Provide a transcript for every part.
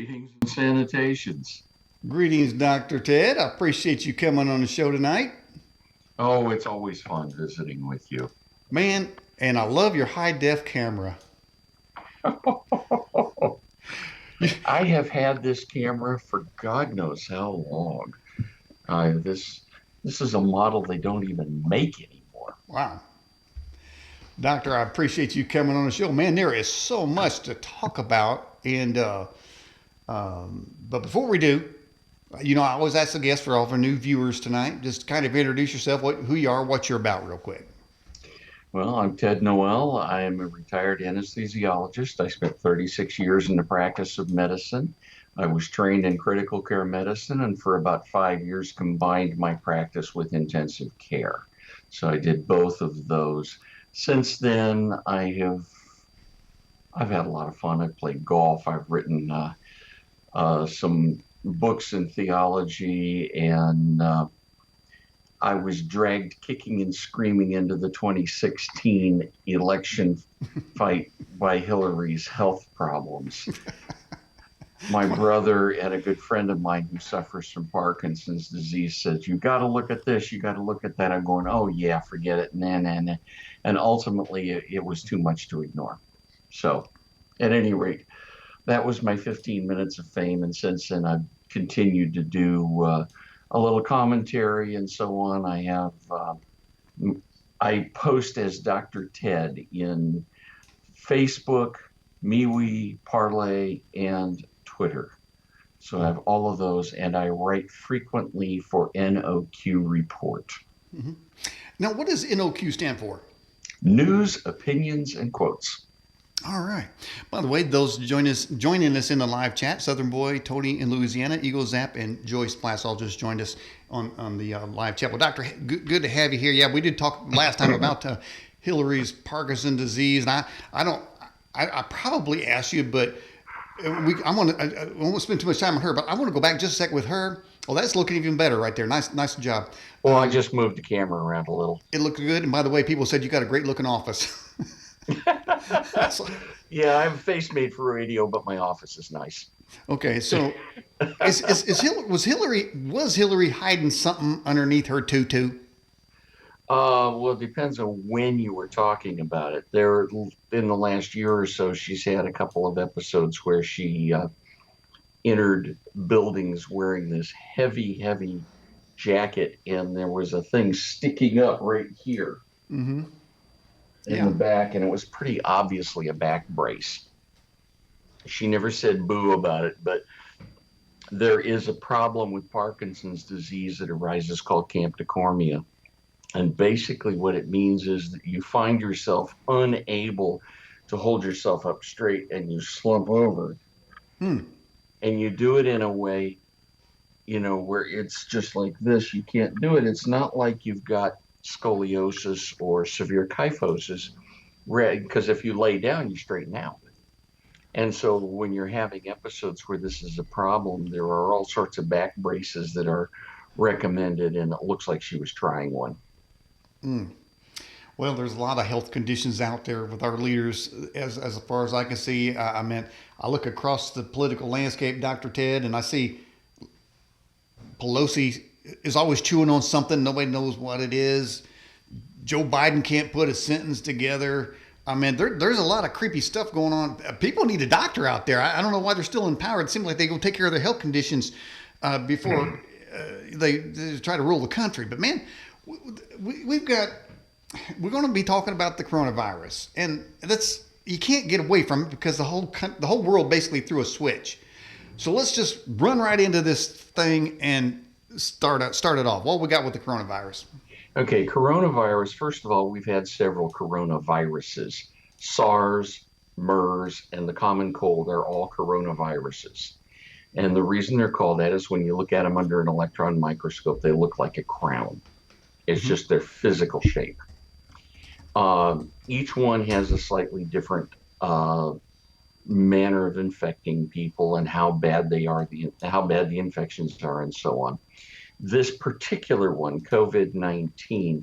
Greetings and sanitations. Greetings, Dr. Ted. I appreciate you coming on the show tonight. Oh, it's always fun visiting with you. Man, and I love your high-def camera. I have had this camera for God knows how long. This is a model they don't even make anymore. Wow. Doctor, I appreciate you coming on the show. Man, there is so much to talk about. But before we do, I always ask the guests for all of our new viewers tonight, just kind of introduce yourself, who you are, what you're about real quick. Well, I'm Ted Noel. I am a retired anesthesiologist. I spent 36 years in the practice of medicine. I was trained in critical care medicine and for about 5 years combined my practice with intensive care. So I did both of those. Since then, I've had a lot of fun. I've played golf. I've written some books in theology, and I was dragged kicking and screaming into the 2016 election fight by Hillary's health problems. My brother and a good friend of mine who suffers from Parkinson's disease says, you got to look at this, you got to look at that. I'm going, oh yeah, forget it, nah. And ultimately it was too much to ignore. So at any rate, that was my 15 minutes of fame. And since then I've continued to do a little commentary and so on. I post as Dr. Ted in Facebook, MeWe, Parlay, and Twitter. So I have all of those, and I write frequently for NOQ Report. Mm-hmm. Now, what does NOQ stand for? News, Opinions, and Quotes. All right. By the way, those joining us in the live chat, Southern Boy, Tony in Louisiana, Eagle Zap, and Joyce Plass all just joined us on the live chat. Well, Doctor, good to have you here. Yeah, we did talk last time about Hillary's Parkinson's disease, and I probably asked you, but I won't spend too much time on her, but I want to go back just a sec with her. Oh, that's looking even better right there. Nice job. Well, I just moved the camera around a little. It looked good. And by the way, people said you got a great looking office. Yeah, I have a face made for radio, but my office is nice. Okay, so was Hillary hiding something underneath her tutu? Well, it depends on when you were talking about it. There, in the last year or so, she's had a couple of episodes where she entered buildings wearing this heavy jacket, and there was a thing sticking up right here. Mm-hmm. In the back, and it was pretty obviously a back brace. She never said boo about it, but there is a problem with Parkinson's disease that arises called camptocormia. And basically what it means is that you find yourself unable to hold yourself up straight and you slump over. And you do it in a way, where it's just like this. You can't do it. It's not like you've got scoliosis or severe kyphosis, because if you lay down, you straighten out. And so when you're having episodes where this is a problem, there are all sorts of back braces that are recommended, and it looks like she was trying one. Well, there's a lot of health conditions out there with our leaders, as far as I can see. I look across the political landscape, Dr. Ted, and I see Pelosi is always chewing on something. Nobody knows what it is. Joe Biden can't put a sentence together. There's a lot of creepy stuff going on. People need a doctor out there. I don't know why they're still in power. It seems like they go take care of their health conditions before they try to rule the country. But man, we're going to be talking about the coronavirus, and you can't get away from it because the whole world basically threw a switch. So let's just run right into this thing and start it off. What we got with the coronavirus? Okay, coronavirus. First of all, we've had several coronaviruses. SARS, MERS, and the common cold are all coronaviruses. And the reason they're called that is when you look at them under an electron microscope, they look like a crown. It's just their physical shape. Each one has a slightly different manner of infecting people and how bad they are, how bad the infections are, and so on. This particular one, COVID-19,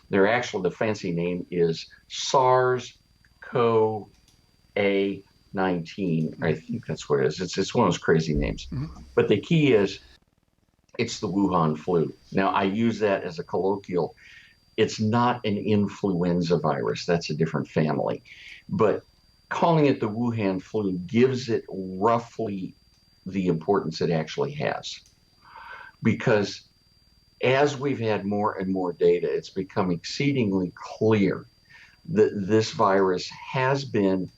the fancy name is SARS-CoV-2. I think that's what it is. It's one of those crazy names. But the key is it's the Wuhan flu. Now, I use that as a colloquial. It's not an influenza virus. That's a different family. But calling it the Wuhan flu gives it roughly the importance it actually has. Because as we've had more and more data, it's become exceedingly clear that this virus has been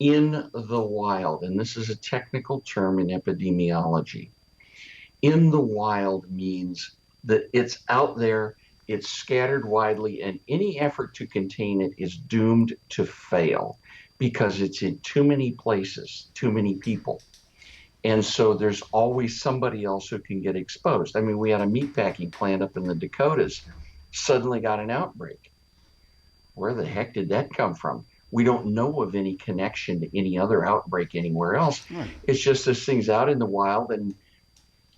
in the wild, and this is a technical term in epidemiology. In the wild means that it's out there, it's scattered widely, and any effort to contain it is doomed to fail because it's in too many places, too many people. And so there's always somebody else who can get exposed. I mean, we had a meatpacking plant up in the Dakotas, suddenly got an outbreak. Where the heck did that come from? We don't know of any connection to any other outbreak anywhere else. Right. It's just this thing's out in the wild, and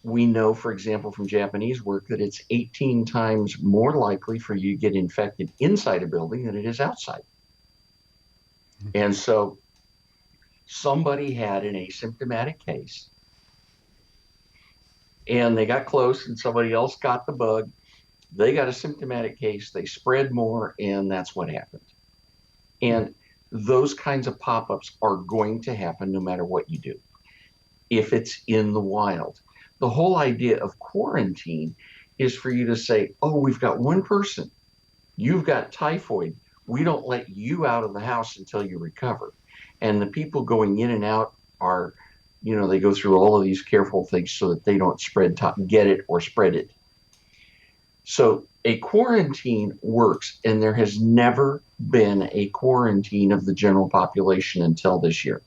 we know, for example, from Japanese work that it's 18 times more likely for you to get infected inside a building than it is outside. And so somebody had an asymptomatic case, and they got close, and somebody else got the bug. They got a symptomatic case, they spread more, and that's what happened. And those kinds of pop-ups are going to happen no matter what you do, if it's in the wild. The whole idea of quarantine is for you to say, oh, we've got one person, you've got typhoid, we don't let you out of the house until you recover. And the people going in and out are, they go through all of these careful things so that they don't get it or spread it. So a quarantine works, and there has never been a quarantine of the general population until this year.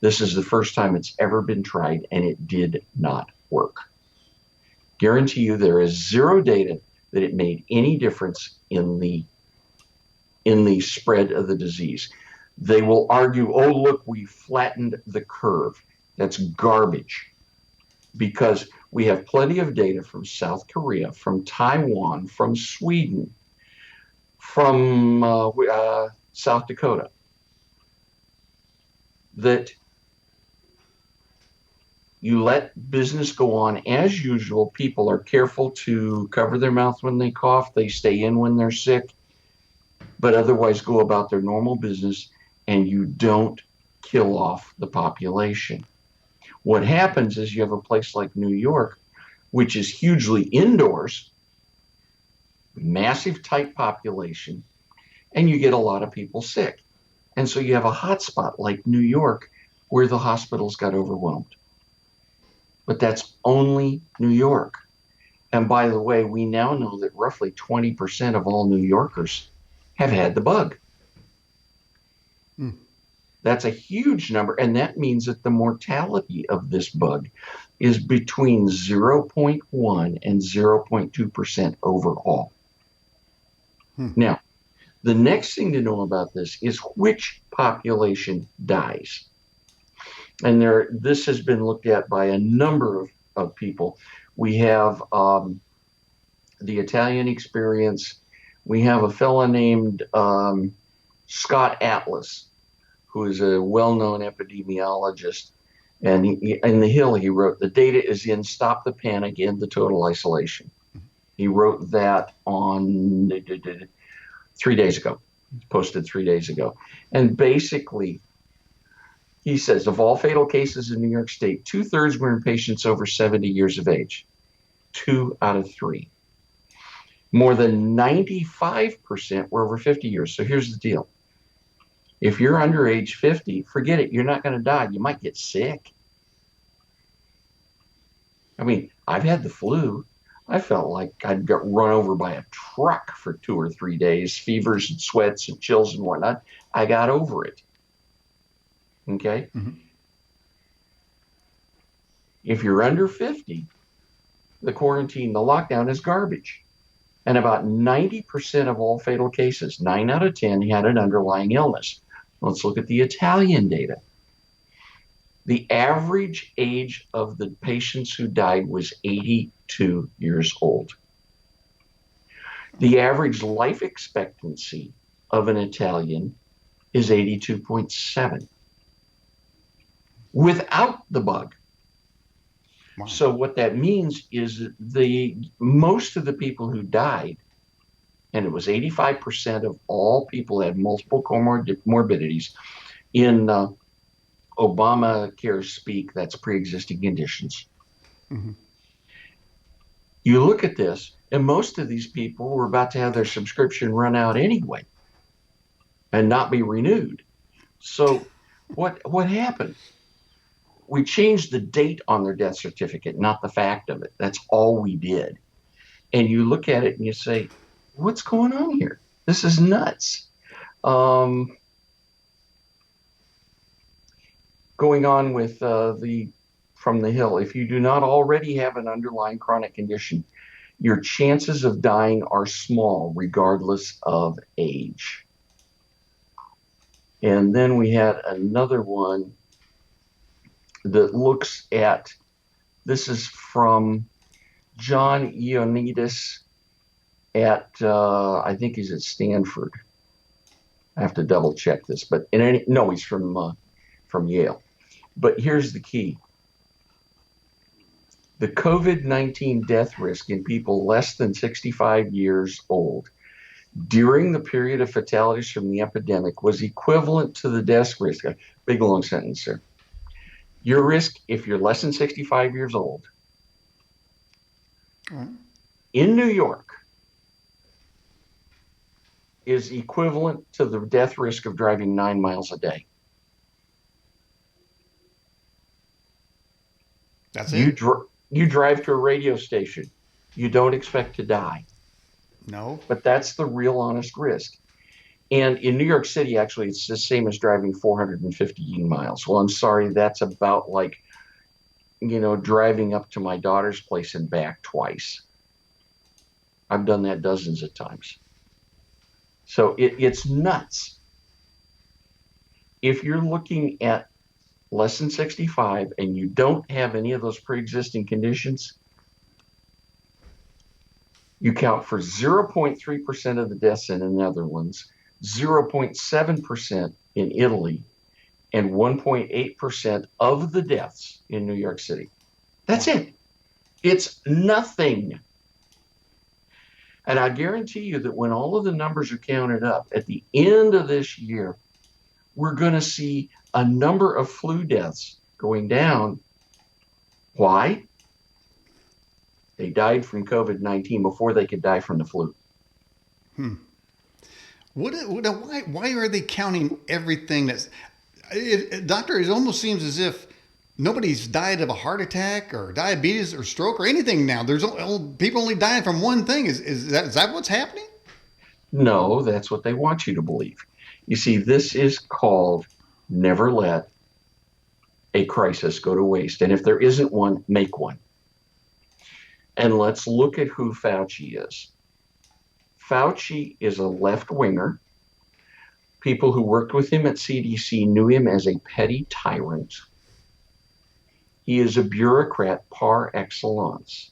This is the first time it's ever been tried, and it did not work. Guarantee you there is zero data that it made any difference in the spread of the disease. They will argue, oh, look, we flattened the curve. That's garbage. Because we have plenty of data from South Korea, from Taiwan, from Sweden, from South Dakota, that you let business go on as usual. People are careful to cover their mouth when they cough. They stay in when they're sick, but otherwise go about their normal business, and you don't kill off the population. What happens is you have a place like New York, which is hugely indoors, massive tight population, and you get a lot of people sick. And so you have a hot spot like New York where the hospitals got overwhelmed. But that's only New York. And by the way, we now know that roughly 20% of all New Yorkers have had the bug. That's a huge number, and that means that the mortality of this bug is between 0.1 and 0.2% overall. Now, the next thing to know about this is which population dies. And this has been looked at by a number of people. We have the Italian experience. We have a fella named Scott Atlas, who is a well-known epidemiologist. And in The Hill, he wrote, the data is in, stop the panic, end the total isolation. He wrote that on 3 days ago, posted 3 days ago. And basically, he says, of all fatal cases in New York State, 2/3 were in patients over 70 years of age. 2 out of 3. More than 95% were over 50 years. So here's the deal. If you're under age 50, forget it. You're not going to die. You might get sick. I mean, I've had the flu. I felt like I'd got run over by a truck for 2 or 3 days, fevers and sweats and chills and whatnot. I got over it. Okay? If you're under 50, the quarantine, the lockdown is garbage. And about 90% of all fatal cases, 9 out of 10, had an underlying illness. Let's look at the Italian data. The average age of the patients who died was 82 years old. The average life expectancy of an Italian is 82.7. without the bug. Wow. So what that means is the most of the people who died, and it was 85% of all people had multiple comorbidities in Obamacare speak, that's pre-existing conditions. Mm-hmm. You look at this, and most of these people were about to have their subscription run out anyway and not be renewed. So what happened? We changed the date on their death certificate, not the fact of it. That's all we did. And you look at it and you say, what's going on here? This is nuts. Going on with the from the Hill, if you do not already have an underlying chronic condition, your chances of dying are small, regardless of age. And then we had another one that looks at, this is from John Ioannidis at, I think he's at Stanford. I have to double check this, but no, he's from Yale. But here's the key. The COVID-19 death risk in people less than 65 years old during the period of fatalities from the epidemic was equivalent to the death risk. A big long sentence there. Your risk, if you're less than 65 years old, in New York, is equivalent to the death risk of driving 9 miles a day. That's it? You drive to a radio station. You don't expect to die. No. But that's the real honest risk. And in New York City, actually, it's the same as driving 450 miles. Well, I'm sorry, that's about like, driving up to my daughter's place and back twice. I've done that dozens of times. So it's nuts. If you're looking at less than 65 and you don't have any of those pre-existing conditions, you count for 0.3% of the deaths in the Netherlands, 0.7% in Italy, and 1.8% of the deaths in New York City. That's it. It's nothing. And I guarantee you that when all of the numbers are counted up at the end of this year, we're going to see a number of flu deaths going down. Why? They died from COVID-19 before they could die from the flu. Why are they counting everything that's... Doctor, it almost seems as if nobody's died of a heart attack or diabetes or stroke or anything now. There's people only dying from one thing. Is that what's happening? No, that's what they want you to believe. You see, this is called never let a crisis go to waste. And if there isn't one, make one. And let's look at who Fauci is. Fauci is a left-winger. People who worked with him at CDC knew him as a petty tyrant. He is a bureaucrat par excellence.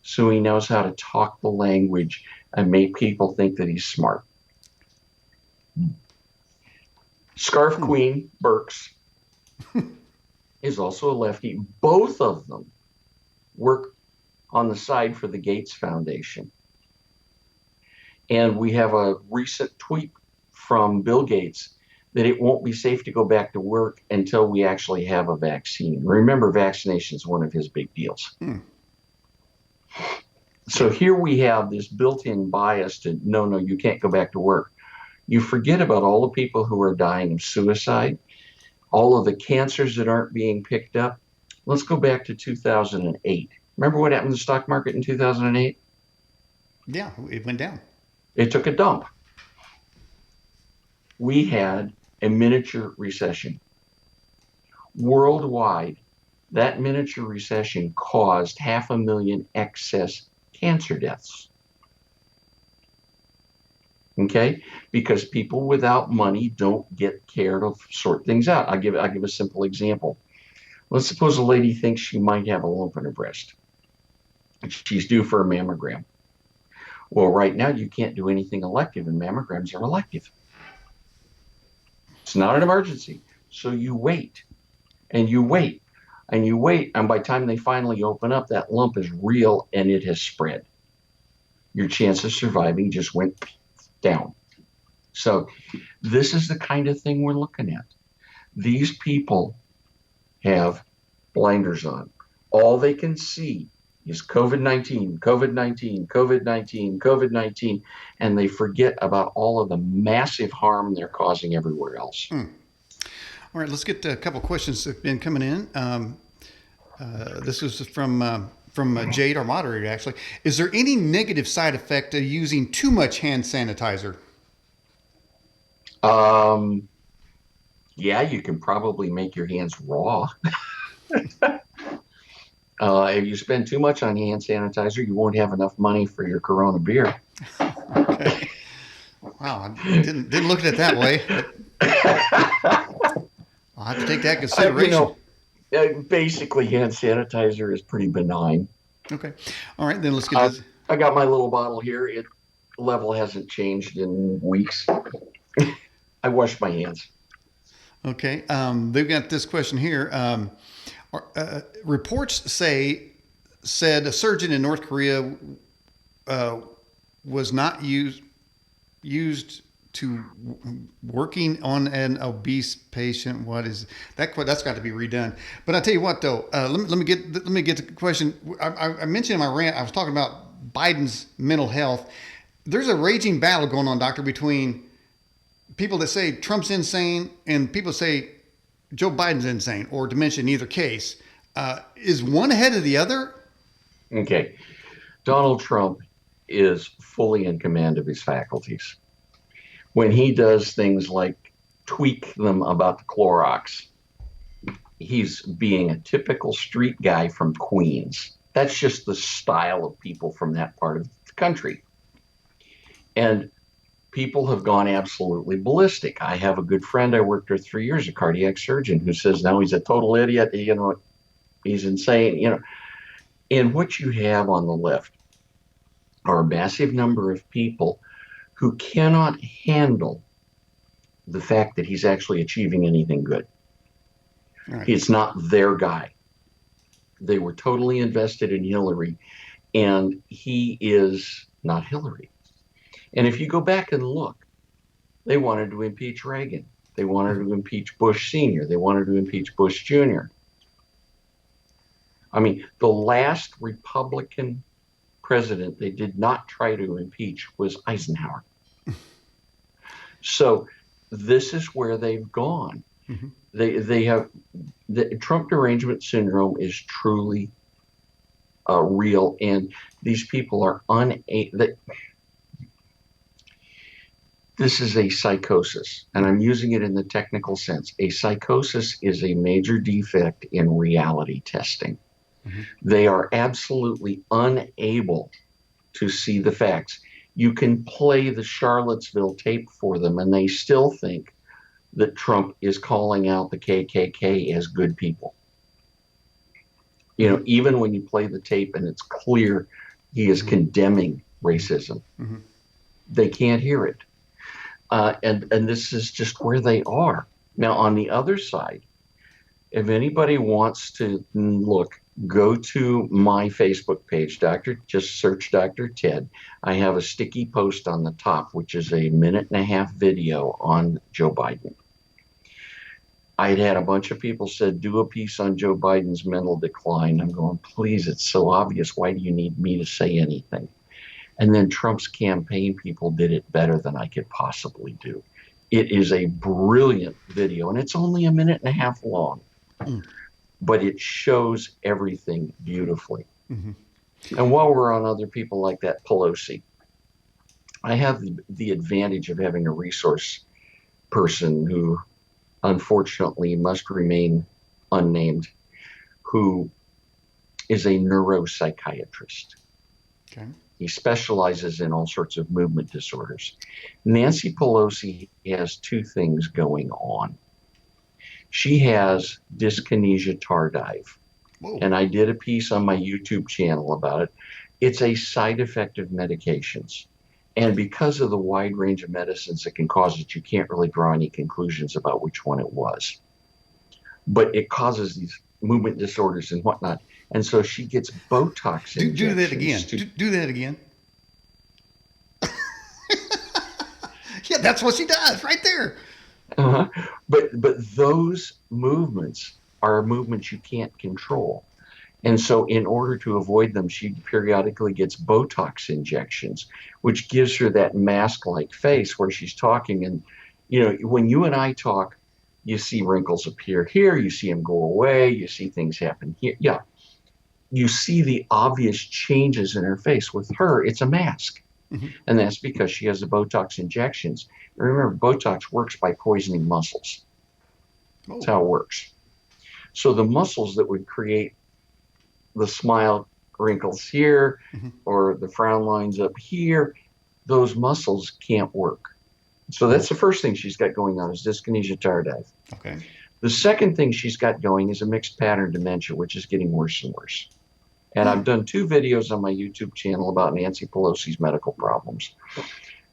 So he knows how to talk the language and make people think that he's smart. Scarf Queen Birx is also a lefty. Both of them work on the side for the Gates Foundation. And we have a recent tweet from Bill Gates that it won't be safe to go back to work until we actually have a vaccine. Remember, vaccination is one of his big deals. So here we have this built-in bias to, no, you can't go back to work. You forget about all the people who are dying of suicide, all of the cancers that aren't being picked up. Let's go back to 2008. Remember what happened to the stock market in 2008? Yeah, it went down. It took a dump. We had a miniature recession. Worldwide, that miniature recession caused 500,000 excess cancer deaths. Okay? Because people without money don't get care to sort things out. I'll give a simple example. Let's suppose a lady thinks she might have a lump in her breast. She's due for a mammogram. Well, right now you can't do anything elective, and mammograms are elective. It's not an emergency. So you wait. And you wait and you wait. And by the time they finally open up, that lump is real and it has spread. Your chance of surviving just went down. So this is the kind of thing we're looking at. These people have blinders on. All they can see is COVID-19, COVID-19, COVID-19, COVID-19, and they forget about all of the massive harm they're causing everywhere else. All right, let's get a couple questions that have been coming in. This is from Jade, our moderator, actually. Is there any negative side effect of using too much hand sanitizer? Yeah, you can probably make your hands raw. If you spend too much on hand sanitizer, you won't have enough money for your Corona beer. Okay. Wow, I didn't look at it that way. I'll have to take that into consideration. Basically, hand sanitizer is pretty benign. Okay. All right, then let's get this. I got my little bottle here. It level hasn't changed in weeks. I wash my hands. Okay. They've got this question here. Reports said a surgeon in North Korea was not used to working on an obese patient. What is that? That's got to be redone. But I tell you what, though, let me get to the question. I mentioned in my rant, I was talking about Biden's mental health. There's a raging battle going on, doctor, between people that say Trump's insane and people say Joe Biden's insane or dementia in either case. Is one ahead of the other? Okay. Donald Trump is fully in command of his faculties. When he does things like tweak them about the Clorox, he's being a typical street guy from Queens. That's just the style of people from that part of the country. And people have gone absolutely ballistic. I have a good friend I worked with 3 years, a cardiac surgeon, who says now he's a total idiot. He's insane. And what you have on the left are a massive number of people who cannot handle the fact that he's actually achieving anything good. Right. It's not their guy. They were totally invested in Hillary, and he is not Hillary. And if you go back and look, they wanted to impeach Reagan. They wanted to impeach Bush Sr. They wanted to impeach Bush Jr. I mean, the last Republican president they did not try to impeach was Eisenhower. So this is where they've gone. Mm-hmm. They have the Trump derangement syndrome is truly real, and these people are this is a psychosis, and I'm using it in the technical sense. A psychosis is a major defect in reality testing. Mm-hmm. They are absolutely unable to see the facts. You can play the Charlottesville tape for them, and they still think that Trump is calling out the KKK as good people. Even when you play the tape and it's clear he is condemning racism, mm-hmm. they can't hear it. And this is just where they are. Now, on the other side, if anybody wants to look, go to my Facebook page, just search Dr. Ted. I have a sticky post on the top, which is a 1.5-minute video on Joe Biden. I'd had a bunch of people said, do a piece on Joe Biden's mental decline. I'm going, please, it's so obvious. Why do you need me to say anything? And then Trump's campaign people did it better than I could possibly do. It is a brilliant video, and it's only 1.5 minutes long. Mm. But it shows everything beautifully. Mm-hmm. And while we're on other people like that, Pelosi, I have the advantage of having a resource person who unfortunately must remain unnamed, who is a neuropsychiatrist. Okay. He specializes in all sorts of movement disorders. Nancy Pelosi has two things going on. She has dyskinesia tardive. Whoa. And I did a piece on my YouTube channel about it. It's a side effect of medications. And because of the wide range of medicines that can cause it, you can't really draw any conclusions about which one it was. but it causes these movement disorders and whatnot. And so she gets Botox Do that again. injections to Do that again. Yeah, that's what she does right there. uh but those movements are movements you can't control. And so in order to avoid them, she periodically gets Botox injections, which gives her that mask-like face where she's talking. And, when you and I talk, you see wrinkles appear here, you see them go away, you see things happen here. Yeah, you see the obvious changes in her face. With her, it's a mask. Mm-hmm. And that's because she has the Botox injections. And remember, Botox works by poisoning muscles. That's how it works. So the muscles that would create the smile wrinkles here Mm-hmm. or the frown lines up here, those muscles can't work. So that's the first thing she's got going on is dyskinesia tardive. Okay. The second thing she's got going is a mixed pattern dementia, which is getting worse and worse. And I've done 2 videos on my YouTube channel about Nancy Pelosi's medical problems.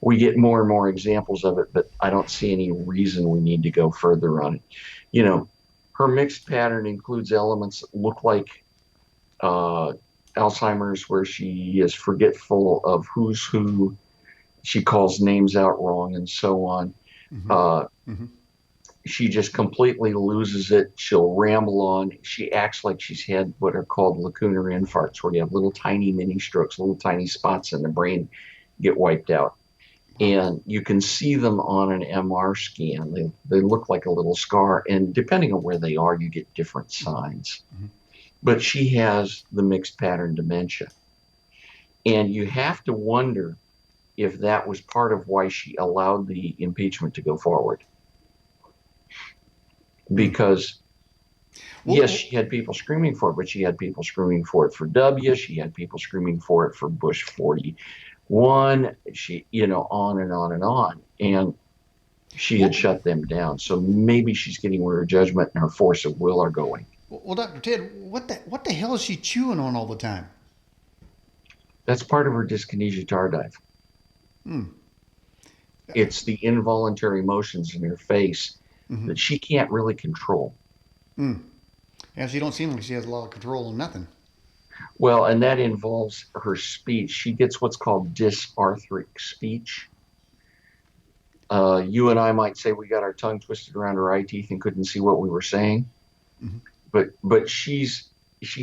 We get more and more examples of it, but I don't see any reason we need to go further on it. Her mixed pattern includes elements that look like Alzheimer's, where she is forgetful of who's who. She calls names out wrong and so on. Mm-hmm. Mm-hmm. She just completely loses it. She'll ramble on. She acts like she's had what are called lacunar infarcts, where you have little tiny mini strokes, little tiny spots in the brain get wiped out. And you can see them on an MR scan. They look like a little scar. And depending on where they are, you get different signs. Mm-hmm. But she has the mixed pattern dementia. And you have to wonder if that was part of why she allowed the impeachment to go forward. Because, yes, she had people screaming for it, but she had people screaming for it for W. She had people screaming for it for Bush 41. She, on and on and on. And she had shut them down. So maybe she's getting where her judgment and her force of will are going. Well, Dr. Ted, what the hell is she chewing on all the time? That's part of her dyskinesia tardive. It's the involuntary motions in her face that she can't really control. Yeah, she don't seem like she has a lot of control on nothing. Well, and that involves her speech. She gets what's called dysarthric speech. You and I might say we got our tongue twisted around our eye teeth and couldn't see what we were saying. But she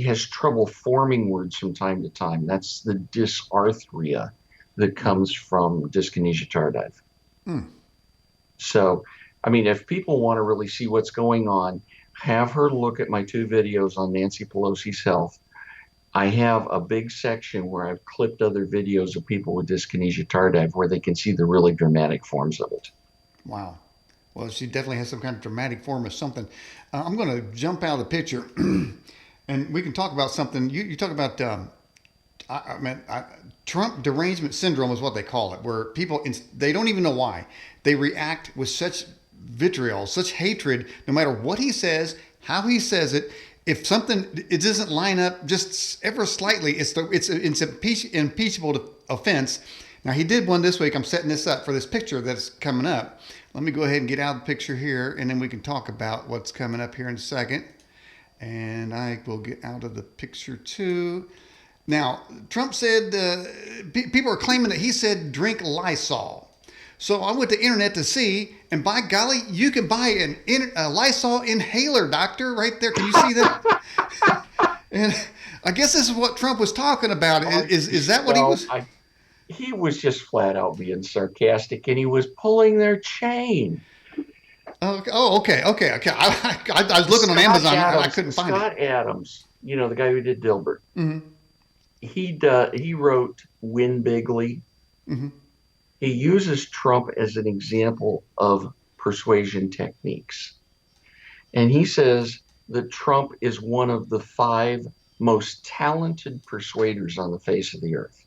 has trouble forming words from time to time. That's the dysarthria that comes from dyskinesia tardive. So, I mean, if people want to really see what's going on, have her look at my 2 videos on Nancy Pelosi's health. I have a big section where I've clipped other videos of people with dyskinesia tardive where they can see the really dramatic forms of it. Wow. Well, she definitely has some kind of dramatic form of something. I'm going to jump out of the picture and we can talk about something. You talk about Trump derangement syndrome is what they call it, where people, they don't even know why. They react with such vitriol, such hatred, no matter what he says, how he says it. If something, it doesn't line up just ever slightly, it's impeachable offense. Now, he did one this week. I'm setting this up for this picture that's coming up. Let me go ahead and get out of the picture here, and then we can talk about what's coming up here in a second. And I will get out of the picture too. Now, Trump said, people are claiming that he said drink Lysol. So I went to the internet to see, and by golly, you can buy a Lysol inhaler, doctor, right there. Can you see that? And I guess this is what Trump was talking about. Is that what he was? He was just flat out being sarcastic, and he was pulling their chain. Oh, okay. I was looking on Amazon, and I couldn't find it. Scott Adams, the guy who did Dilbert. He wrote Win Bigly. He uses Trump as an example of persuasion techniques. And he says that Trump is one of the 5 most talented persuaders on the face of the earth.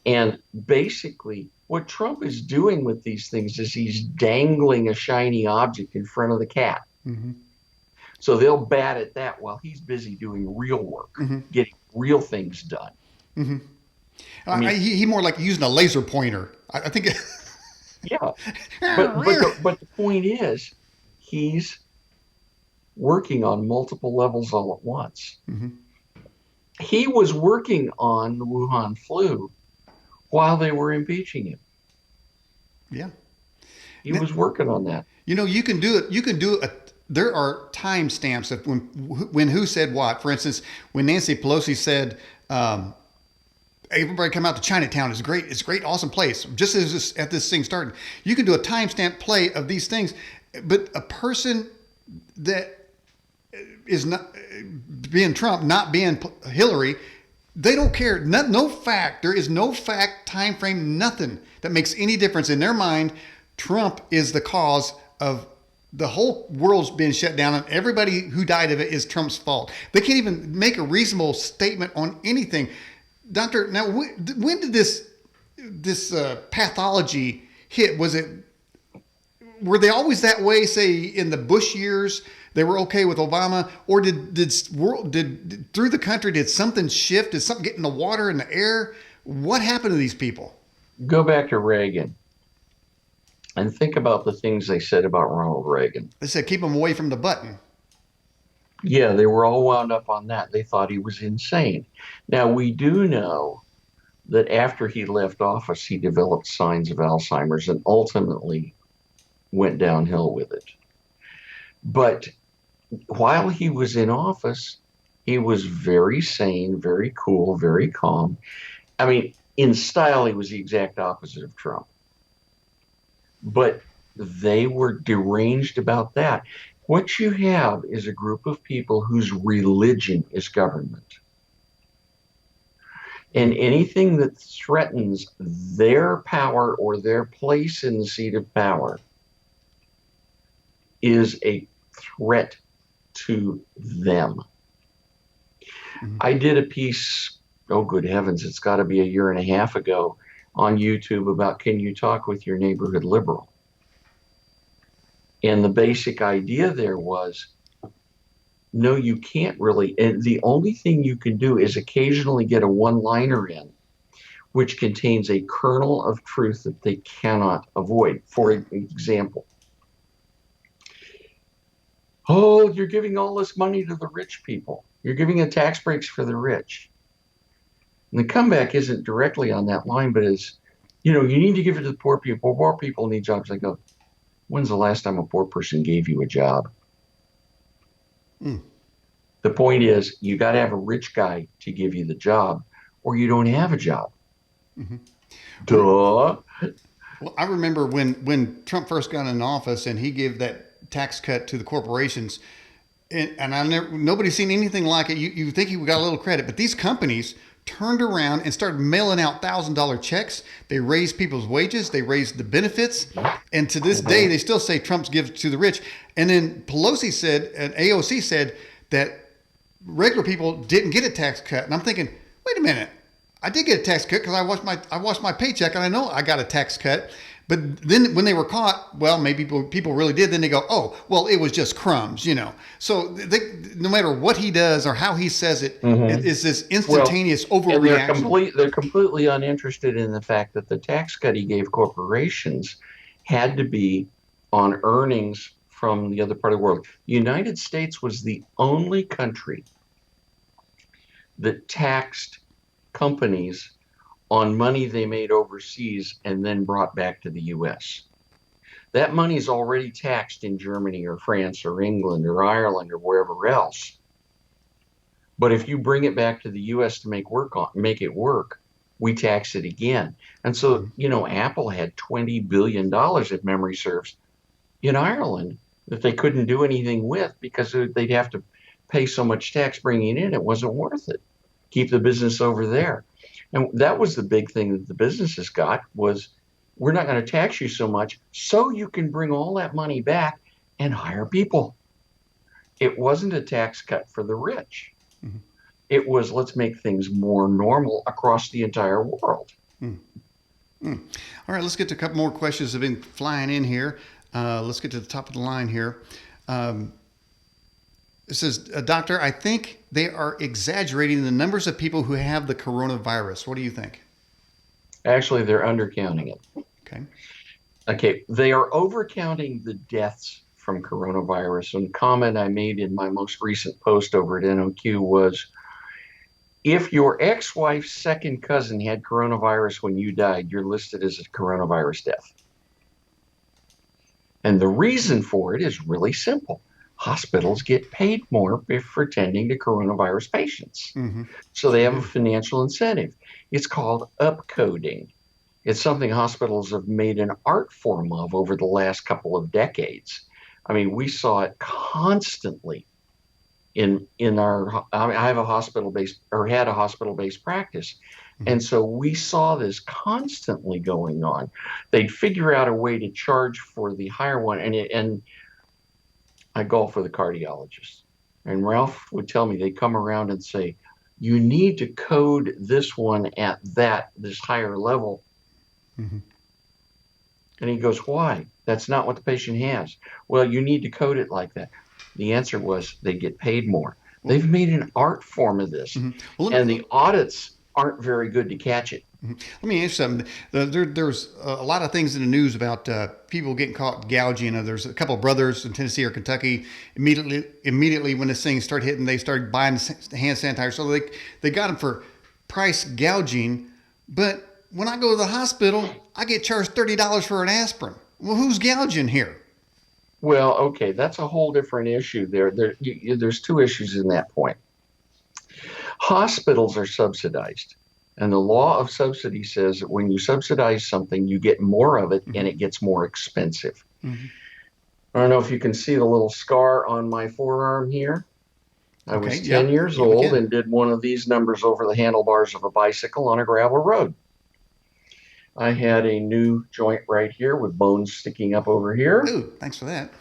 And basically, what Trump is doing with these things is he's dangling a shiny object in front of the cat. So they'll bat at that while he's busy doing real work, getting real things done. I mean, he more like using a laser pointer. I think. Yeah, but the point is, he's working on multiple levels all at once. Mm-hmm. He was working on the Wuhan flu while they were impeaching him. Yeah. He was working on that. You know, you can do it. You can do it. There are time stamps of when who said what. For instance, when Nancy Pelosi said, "Everybody come out to Chinatown. It's great. It's a great, awesome place." Just as at this thing started, you can do a timestamp play of these things. But a person that is not being Trump, not being Hillary, they don't care. No fact. There is no fact, time frame, nothing that makes any difference in their mind. Trump is the cause of the whole world's being shut down, and everybody who died of it is Trump's fault. They can't even make a reasonable statement on anything. Doctor, now when did this pathology hit? Were they always that way? Say in the Bush years, they were okay with Obama, or did through the country did something shift? Did something get in the water, in the air? What happened to these people? Go back to Reagan and think about the things they said about Ronald Reagan. They said keep them away from the button. Yeah, they were all wound up on that. They thought he was insane. Now, we do know that after he left office, he developed signs of Alzheimer's and ultimately went downhill with it. But while he was in office, he was very sane, very cool, very calm. I mean, in style, he was the exact opposite of Trump. But they were deranged about that. What you have is a group of people whose religion is government. And anything that threatens their power or their place in the seat of power is a threat to them. Mm-hmm. I did a piece, oh, good heavens, it's got to be a year and a half ago on YouTube about can you talk with your neighborhood liberal? And the basic idea there was, no, you can't really. And the only thing you can do is occasionally get a one-liner in, which contains a kernel of truth that they cannot avoid. For example, oh, you're giving all this money to the rich people. You're giving a tax breaks for the rich. And the comeback isn't directly on that line, but is, you need to give it to the poor people. Poor people need jobs. I go, when's the last time a poor person gave you a job? The point is, you got to have a rich guy to give you the job, or you don't have a job. Mm-hmm. Duh. Well, I remember when Trump first got in office and he gave that tax cut to the corporations, and nobody's seen anything like it. You think he got a little credit, but these companies turned around and started mailing out $1,000 checks. They raised people's wages. They raised the benefits. And to this day, they still say Trump's gives to the rich. And then Pelosi said, and AOC said that regular people didn't get a tax cut. And I'm thinking, wait a minute. I did get a tax cut because I watched my paycheck and I know I got a tax cut. But then when they were caught, well, maybe people really did. Then they go, oh, well, it was just crumbs, So no matter what he does or how he says it, it's this instantaneous overreaction. They're completely uninterested in the fact that the tax cut he gave corporations had to be on earnings from the other part of the world. The United States was the only country that taxed companies on money they made overseas and then brought back to the U.S. That money is already taxed in Germany or France or England or Ireland or wherever else. But if you bring it back to the U.S. to make it work, we tax it again. And so, Apple had $20 billion, if memory serves, in Ireland that they couldn't do anything with because they'd have to pay so much tax bringing it in. It wasn't worth it. Keep the business over there. And that was the big thing that the businesses got was, we're not going to tax you so much so you can bring all that money back and hire people. It wasn't a tax cut for the rich. Mm-hmm. It was, let's make things more normal across the entire world. All right, let's get to a couple more questions that have been flying in here. Let's get to the top of the line here. It says, Doctor, I think they are exaggerating the numbers of people who have the coronavirus. What do you think? Actually, they're undercounting it. Okay. Okay, they are overcounting the deaths from coronavirus. And the comment I made in my most recent post over at NOQ was, if your ex-wife's second cousin had coronavirus when you died, you're listed as a coronavirus death. And the reason for it is really simple. Hospitals get paid more for tending to coronavirus patients. Mm-hmm. So they Sure have a do. financial incentive. It's called upcoding. It's something hospitals have made an art form of over the last couple of decades. I mean, we saw it constantly in our. I have a hospital based, or had a hospital based practice, Mm-hmm. and so we saw this constantly going on. They'd figure out a way to charge for the higher one, and I golf with a cardiologist, and Ralph would tell me, they come around and say, you need to code this one at this higher level. Mm-hmm. And he goes, why? That's not what the patient has. Well, you need to code it like that. The answer was, they get paid more. Well, They've made an art form of this, mm-hmm. Well, and the audits aren't very good to catch it. let me ask you something. There's a lot of things in the news about people getting caught gouging. There's a couple of brothers in Tennessee or Kentucky. Immediately when this thing started hitting, they started buying hand sanitizer. So they got them for price gouging. But when I go to the hospital, I get charged $30 for an aspirin. Well, who's gouging here? Well, okay, that's a whole different issue there's two issues in that point. Hospitals are subsidized. And the law of subsidy says that when you subsidize something, you get more of it, and it gets more expensive. Mm-hmm. I don't know if you can see the little scar on my forearm here. I Okay. was 10 years Yeah, we old can. and did one of these numbers over the handlebars of a bicycle on a gravel road. I had a new joint right here with bones sticking up over here. Oh, thanks for that.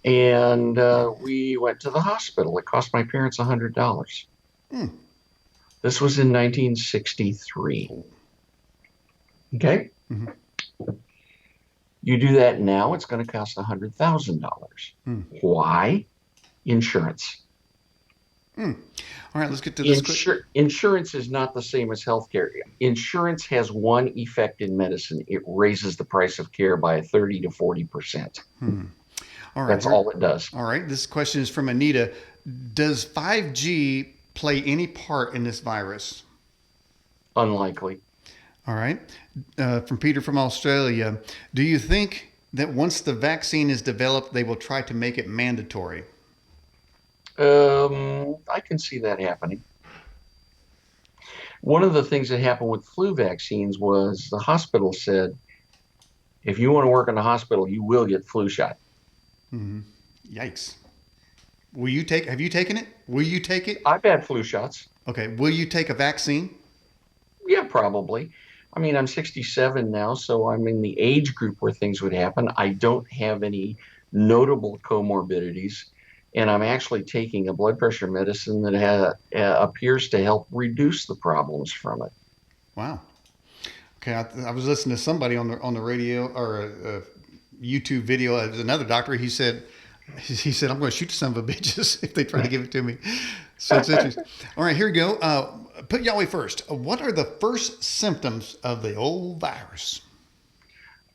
And we went to the hospital. It cost my parents $100. Hmm. This was in 1963. Okay. Mm-hmm. You do that now, it's going to cost $100,000. Hmm. Why? Insurance. Hmm. All right, let's get to this quick. Insurance is not the same as healthcare. Insurance has one effect in medicine. It raises the price of care by 30 to 40%. Hmm. All right. That's all it does. All right. This question is from Anita. Does 5G play any part in this virus? Unlikely. All right. From Peter from Australia. Do you think that once the vaccine is developed, they will try to make it mandatory? I can see that happening. One of the things that happened with flu vaccines was the hospital said, if you want to work in the hospital, you will get flu shot. Mm-hmm. Yikes. Have you taken it? Will you take it? I've had flu shots. Okay. Will you take a vaccine? Yeah, probably. I mean, I'm 67 now, so I'm in the age group where things would happen. I don't have any notable comorbidities, and I'm actually taking a blood pressure medicine that appears to help reduce the problems from it. Wow. Okay, I was listening to somebody on the radio or a YouTube video. As another doctor, he said, I'm going to shoot some of the bitches if they try to give it to me. So it's interesting. All right, here we go. Put Yahweh first. What are the first symptoms of the old virus?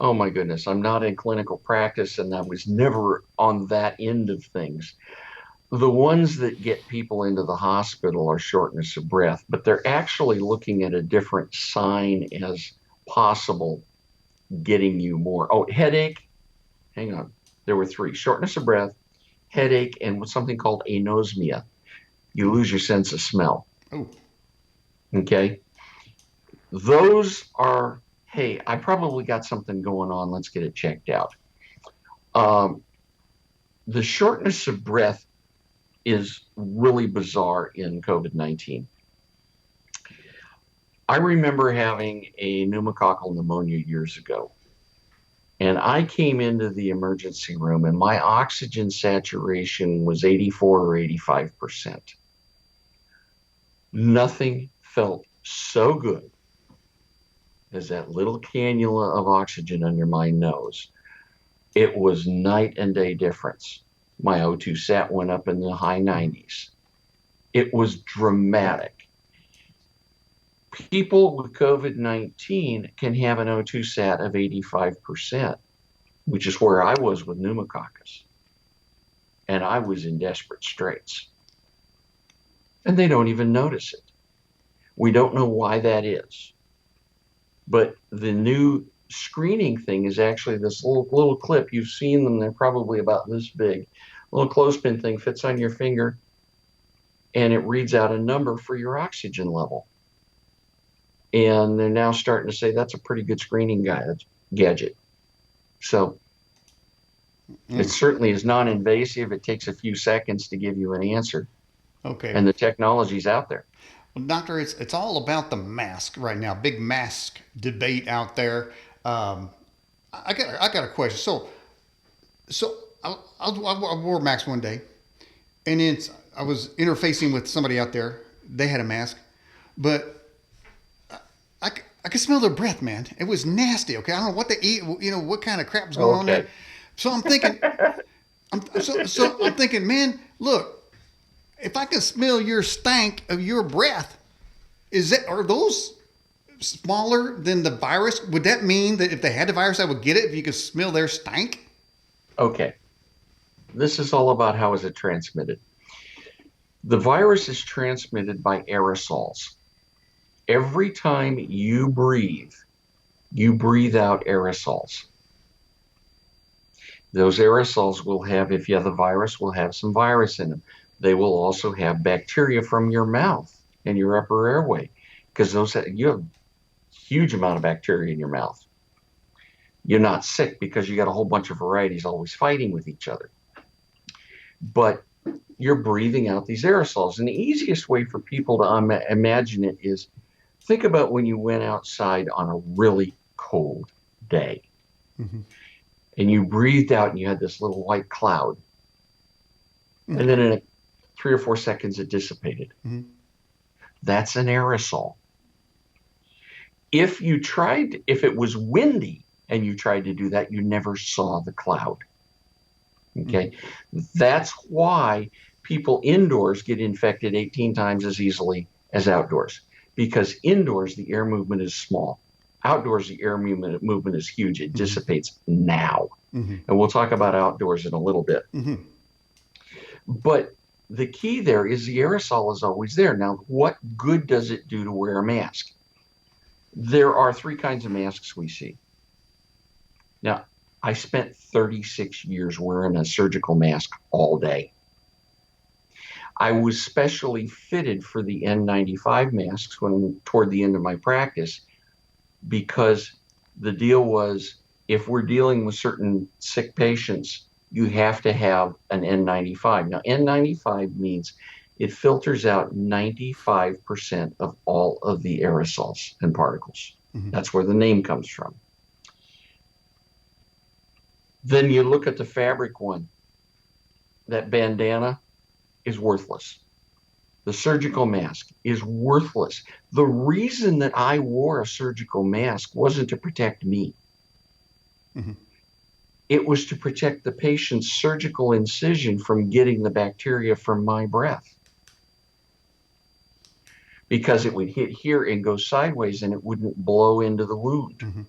Oh my goodness, I'm not in clinical practice, and I was never on that end of things. The ones that get people into the hospital are shortness of breath, but they're actually looking at a different sign as possible getting you more. Oh, headache. Hang on. There were three: shortness of breath, headache, and something called anosmia. You lose your sense of smell. Oh. Okay. Those are, hey, I probably got something going on. Let's get it checked out. The shortness of breath is really bizarre in COVID-19. I remember having a pneumococcal pneumonia years ago, and I came into the emergency room and my oxygen saturation was 84 or 85%. Nothing felt so good as that little cannula of oxygen under my nose. It was night and day difference. My O2 sat went up in the high 90s. It was dramatic. People with COVID-19 can have an O2 sat of 85%. which is where I was with pneumococcus. And I was in desperate straits. And they don't even notice it. We don't know why that is. But the new screening thing is actually this little clip. You've seen them. They're probably about this big. A little clothespin thing fits on your finger, and it reads out a number for your oxygen level. And they're now starting to say that's a pretty good screening gadget. So it certainly is non-invasive. It takes a few seconds to give you an answer. Okay. And the technology's out there. Well, doctor, it's all about the mask right now. Big mask debate out there. I got a question. So I wore a mask one day, and I was interfacing with somebody out there. They had a mask, but I could smell their breath, man. It was nasty. Okay, I don't know what they eat. What kind of crap was going on there. So I'm thinking, I'm thinking, man, look. If I can smell your stank of your breath, are those smaller than the virus? Would that mean that if they had the virus, I would get it if you could smell their stank? Okay. This is all about how is it transmitted. The virus is transmitted by aerosols. Every time you breathe out aerosols. Those aerosols will have, if you have the virus, will have some virus in them. They will also have bacteria from your mouth and your upper airway, because you have a huge amount of bacteria in your mouth. You're not sick because you got a whole bunch of varieties always fighting with each other. But you're breathing out these aerosols. And the easiest way for people to imagine it is think about when you went outside on a really cold day. Mm-hmm. And you breathed out and you had this little white cloud. Mm-hmm. And then in 3 or 4 seconds, it dissipated. Mm-hmm. That's an aerosol. If it was windy and you tried to do that, you never saw the cloud. Okay. Mm-hmm. That's why people indoors get infected 18 times as easily as outdoors, because indoors, the air movement is small. Outdoors, the air movement is huge. It dissipates now. Mm-hmm. And we'll talk about outdoors in a little bit. Mm-hmm. But the key there is the aerosol is always there. Now, what good does it do to wear a mask? There are 3 kinds of masks we see. Now, I spent 36 years wearing a surgical mask all day. I was specially fitted for the N95 masks toward the end of my practice, because the deal was, if we're dealing with certain sick patients, you have to have an N95. Now, N95 means it filters out 95% of all of the aerosols and particles. Mm-hmm. That's where the name comes from. Then you look at the fabric one. That bandana is worthless. The surgical mask is worthless. The reason that I wore a surgical mask wasn't to protect me. Mm-hmm. It was to protect the patient's surgical incision from getting the bacteria from my breath. Because it would hit here and go sideways and it wouldn't blow into the wound. Mm-hmm.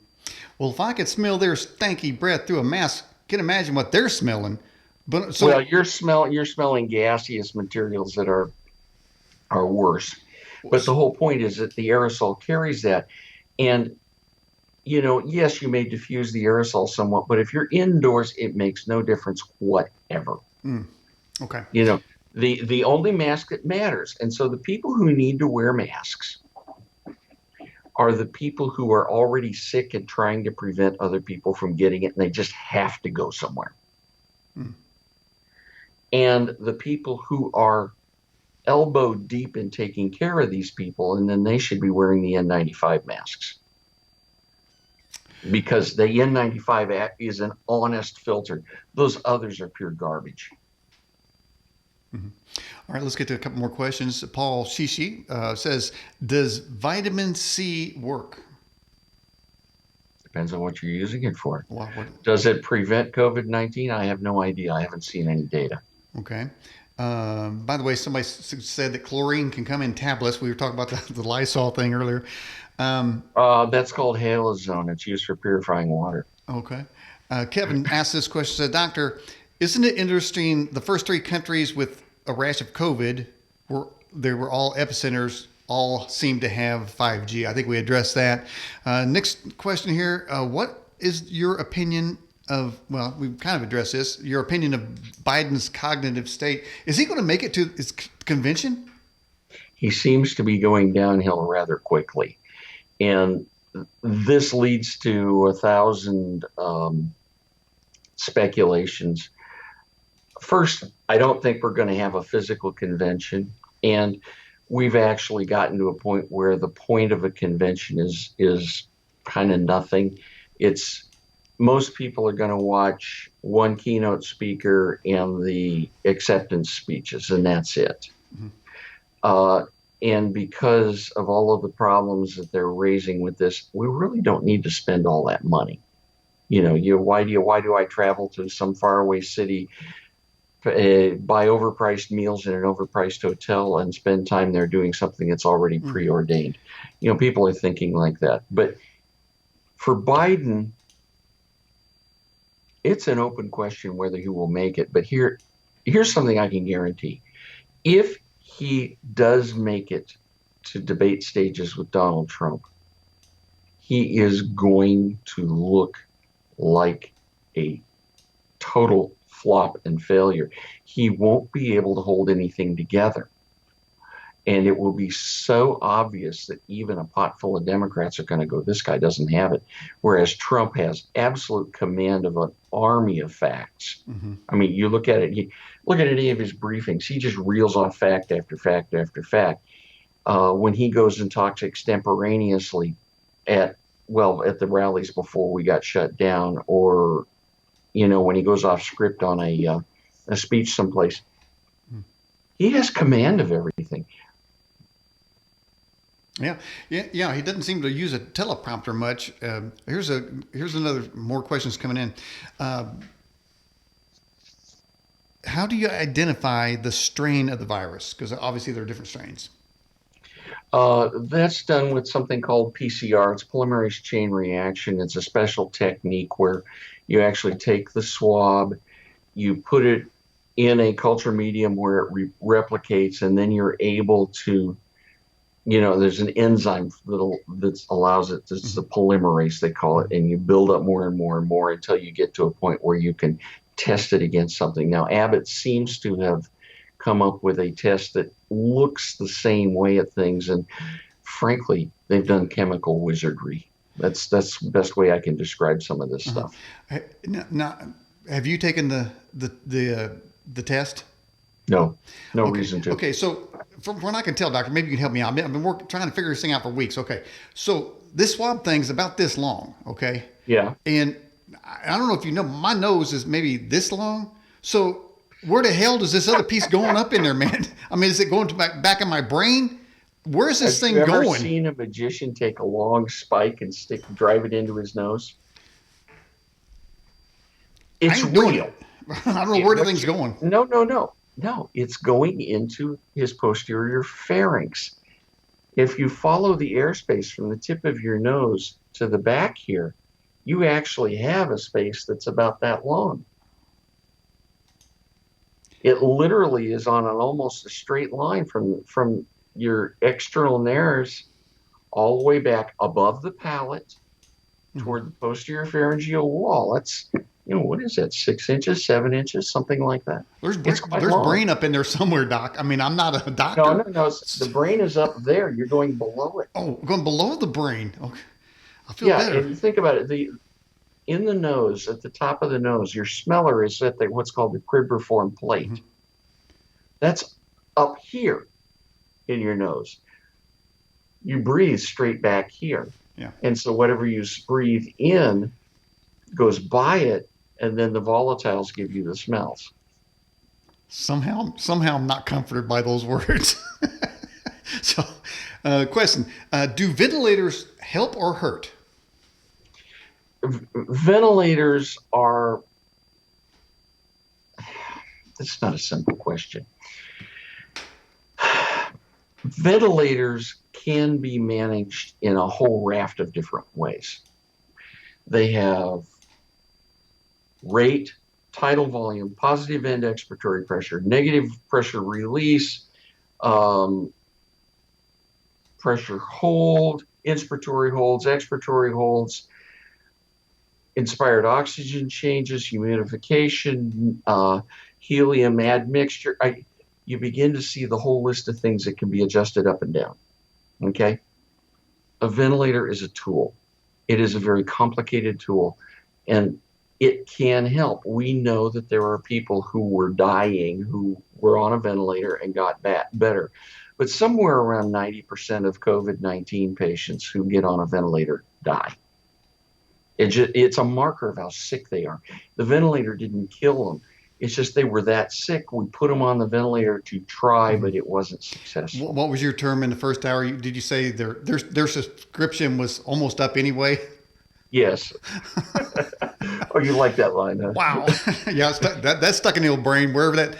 Well, if I could smell their stanky breath through a mask, I can imagine what they're smelling. But well, you're smelling gaseous materials that are worse. But the whole point is that the aerosol carries that. And yes, you may diffuse the aerosol somewhat, but if you're indoors, it makes no difference whatever. Okay. The only mask that matters. And so the people who need to wear masks are the people who are already sick and trying to prevent other people from getting it, and they just have to go somewhere. And the people who are elbow deep in taking care of these people, and then they should be wearing the N95 masks. Because the N95 is an honest filter. Those others are pure garbage. Mm-hmm. All right, let's get to a couple more questions. Paul Shishi says, does vitamin C work? Depends on what you're using it for. Does it prevent COVID-19? I have no idea. I haven't seen any data. Okay. By the way, somebody said that chlorine can come in tablets. We were talking about the Lysol thing earlier. That's called halazone. It's used for purifying water. Okay. Kevin asked this question, said, Doctor, isn't it interesting the first 3 countries with a rash of COVID, they were all epicenters, all seem to have 5G. I think we addressed that. Next question here. What is your opinion of, well, we've kind of addressed this, your opinion of Biden's cognitive state? Is he going to make it to his convention? He seems to be going downhill rather quickly. And this leads to 1,000 speculations. First, I don't think we're going to have a physical convention. And we've actually gotten to a point where the point of a convention is kind of nothing. It's most people are going to watch one keynote speaker and the acceptance speeches, and that's it. Mm-hmm. And because of all of the problems that they're raising with this, we really don't need to spend all that money. Why do I travel to some faraway city, buy overpriced meals in an overpriced hotel, and spend time there doing something that's already preordained? People are thinking like that. But for Biden, it's an open question whether he will make it. But here's something I can guarantee. If he does make it to debate stages with Donald Trump, he is going to look like a total flop and failure. He won't be able to hold anything together. And it will be so obvious that even a pot full of Democrats are going to go, this guy doesn't have it. Whereas Trump has absolute command of an army of facts. Mm-hmm. I mean, you look at it, look at any of his briefings, he just reels off fact after fact after fact. When he goes and talks extemporaneously at the rallies before we got shut down, or, when he goes off script on a speech someplace, he has command of everything. Yeah. He doesn't seem to use a teleprompter much. Here's another more questions coming in. How do you identify the strain of the virus? Because obviously there are different strains. That's done with something called PCR. It's polymerase chain reaction. It's a special technique where you actually take the swab, you put it in a culture medium where it replicates, and then you're able to, there's an enzyme that allows it. It's the polymerase, they call it, and you build up more and more and more until you get to a point where you can test it against something. Now, Abbott seems to have come up with a test that looks the same way at things, and frankly, they've done chemical wizardry. That's the best way I can describe some of this stuff. Now, have you taken the test? No reason to. Okay, so from what I can tell, Doctor, maybe you can help me out. I've been trying to figure this thing out for weeks. Okay, so this swab thing's about this long, okay? Yeah. And I don't know if you know, my nose is maybe this long. So where the hell does this other piece going up in there, man? I mean, is it going to back in my brain? Where's this thing going? Have you ever seen a magician take a long spike and drive it into his nose? It's real. I don't know where the thing's going. No, it's going into his posterior pharynx. If you follow the airspace from the tip of your nose to the back here, you actually have a space that's about that long. It literally is on almost a straight line from your external nares all the way back above the palate toward the posterior pharyngeal wall. That's, what is that, 6 inches, 7 inches, something like that? There's brain up in there somewhere, Doc. I mean, I'm not a doctor. No. The brain is up there. You're going below it. Oh, going below the brain. Okay. I feel better. And think about it. In the nose, at the top of the nose, your smeller is at what's called the cribriform plate. Mm-hmm. That's up here in your nose. You breathe straight back here. Yeah. And so whatever you breathe in goes by it, and then the volatiles give you the smells. Somehow I'm not comforted by those words. So, question. Do ventilators help or hurt? Ventilators are... That's not a simple question. Ventilators can be managed in a whole raft of different ways. They have rate, tidal volume, positive end expiratory pressure, negative pressure release, pressure hold, inspiratory holds, expiratory holds, inspired oxygen changes, humidification, helium admixture. You begin to see the whole list of things that can be adjusted up and down. Okay? A ventilator is a tool. It is a very complicated tool, and it can help. We know that there are people who were dying who were on a ventilator and got better. But somewhere around 90% of COVID-19 patients who get on a ventilator die. It's a marker of how sick they are. The ventilator didn't kill them. It's just they were that sick. We put them on the ventilator to try, but it wasn't successful. What was your term in the first hour? Did you say their subscription was almost up anyway? Yes. Oh, you like that line, huh? Wow. Yeah, that's stuck in the old brain. Wherever that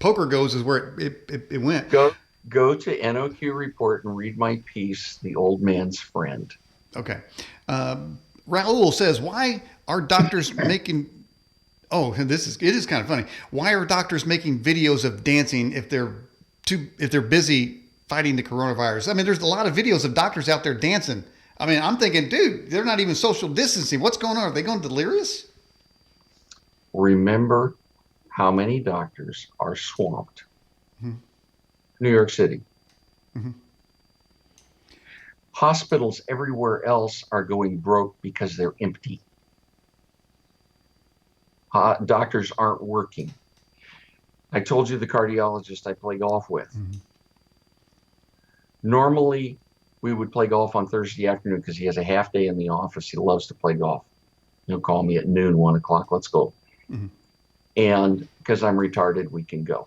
poker goes is where it went. Go to NOQ report and read my piece, The Old Man's Friend. Okay. Raul says, why are doctors making... Oh, it is kind of funny. Why are doctors making videos of dancing if they're busy fighting the coronavirus? I mean, there's a lot of videos of doctors out there dancing. I mean, I'm thinking, dude, they're not even social distancing. What's going on? Are they going delirious? Remember how many doctors are swamped. Mm-hmm. New York City. Mm-hmm. Hospitals everywhere else are going broke because they're empty. Doctors aren't working. I told you the cardiologist I play golf with. Mm-hmm. Normally, we would play golf on Thursday afternoon because he has a half day in the office. He loves to play golf. He'll call me at noon, 1 o'clock. Let's go. Mm-hmm. And because I'm retarded, we can go.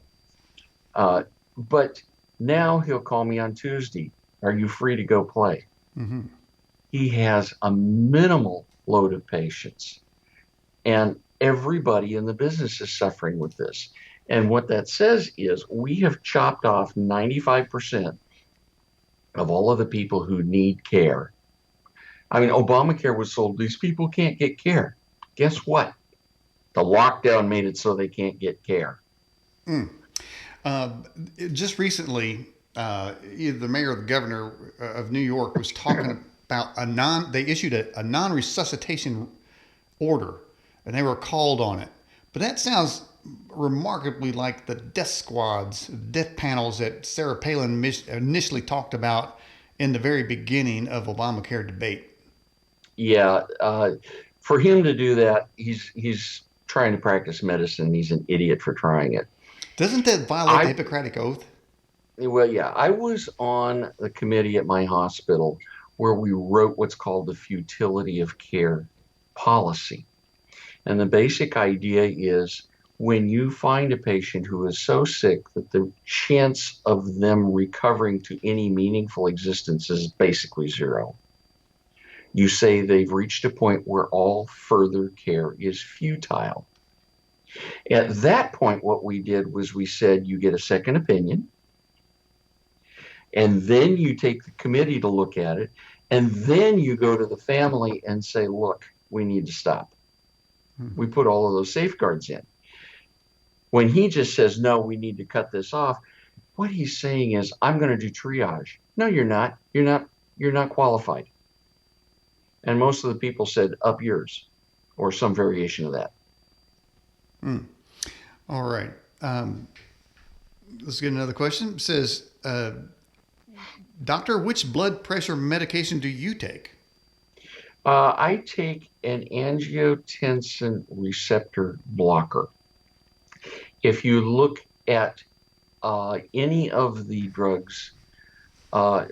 But now he'll call me on Tuesday. Are you free to go play? Mm-hmm. He has a minimal load of patients. And everybody in the business is suffering with this. And what that says is we have chopped off 95% of all of the people who need care. I mean, Obamacare was sold. These people can't get care. Guess what? The lockdown made it so they can't get care. Just recently, either the mayor or the governor of New York was talking about they issued a non-resuscitation order, and they were called on it. But that sounds remarkably like the death squads, death panels that Sarah Palin initially talked about in the very beginning of Obamacare debate. Yeah, for him to do that, he's trying to practice medicine. He's an idiot for trying it. Doesn't that violate the Hippocratic Oath? Well, yeah. I was on the committee at my hospital where we wrote what's called the futility of care policy. And the basic idea is when you find a patient who is so sick that the chance of them recovering to any meaningful existence is basically zero, you say they've reached a point where all further care is futile. At that point, what we did was we said you get a second opinion, and then you take the committee to look at it, and then you go to the family and say, look, we need to stop. We put all of those safeguards in. When he just says, no, we need to cut this off, what he's saying is, I'm going to do triage. No, you're not. You're not qualified. And most of the people said, up yours, or some variation of that. All right. Let's get another question. It says, doctor, which blood pressure medication do you take? I take an angiotensin receptor blocker. If you look at any of the drugs,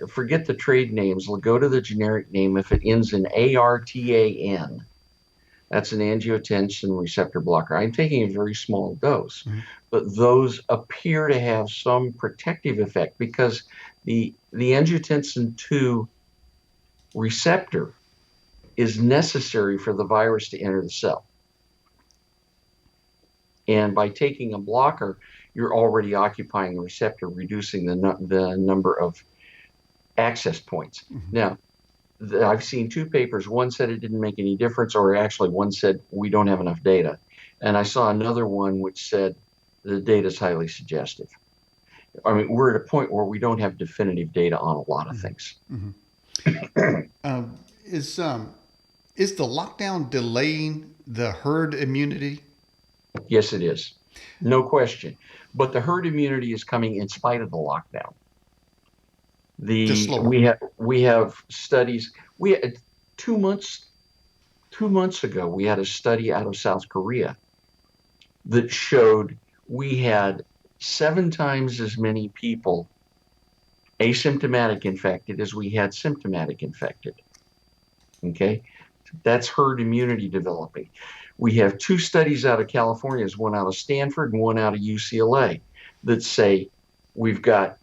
forget the trade names, go to the generic name. If it ends in ARTAN, that's an angiotensin receptor blocker. I'm taking a very small dose, but those appear to have some protective effect because the angiotensin 2 receptor is necessary for the virus to enter the cell. And by taking a blocker, you're already occupying the receptor, reducing the number of access points. Now, I've seen two papers. One said it didn't make any difference, or actually one said we don't have enough data. And I saw another one which said the data is highly suggestive. I mean, we're at a point where we don't have definitive data on a lot of things. Uh, is is the lockdown delaying the herd immunity? Yes, it is. No question. But the herd immunity is coming in spite of the lockdown. Just The slower. we have studies. We had 2 months 2 months ago we had a study out of South Korea that showed we had 7 times as many people asymptomatic infected as we had symptomatic infected. Okay, that's herd immunity developing. We have two studies out of California, one out of Stanford and one out of UCLA, that say we've got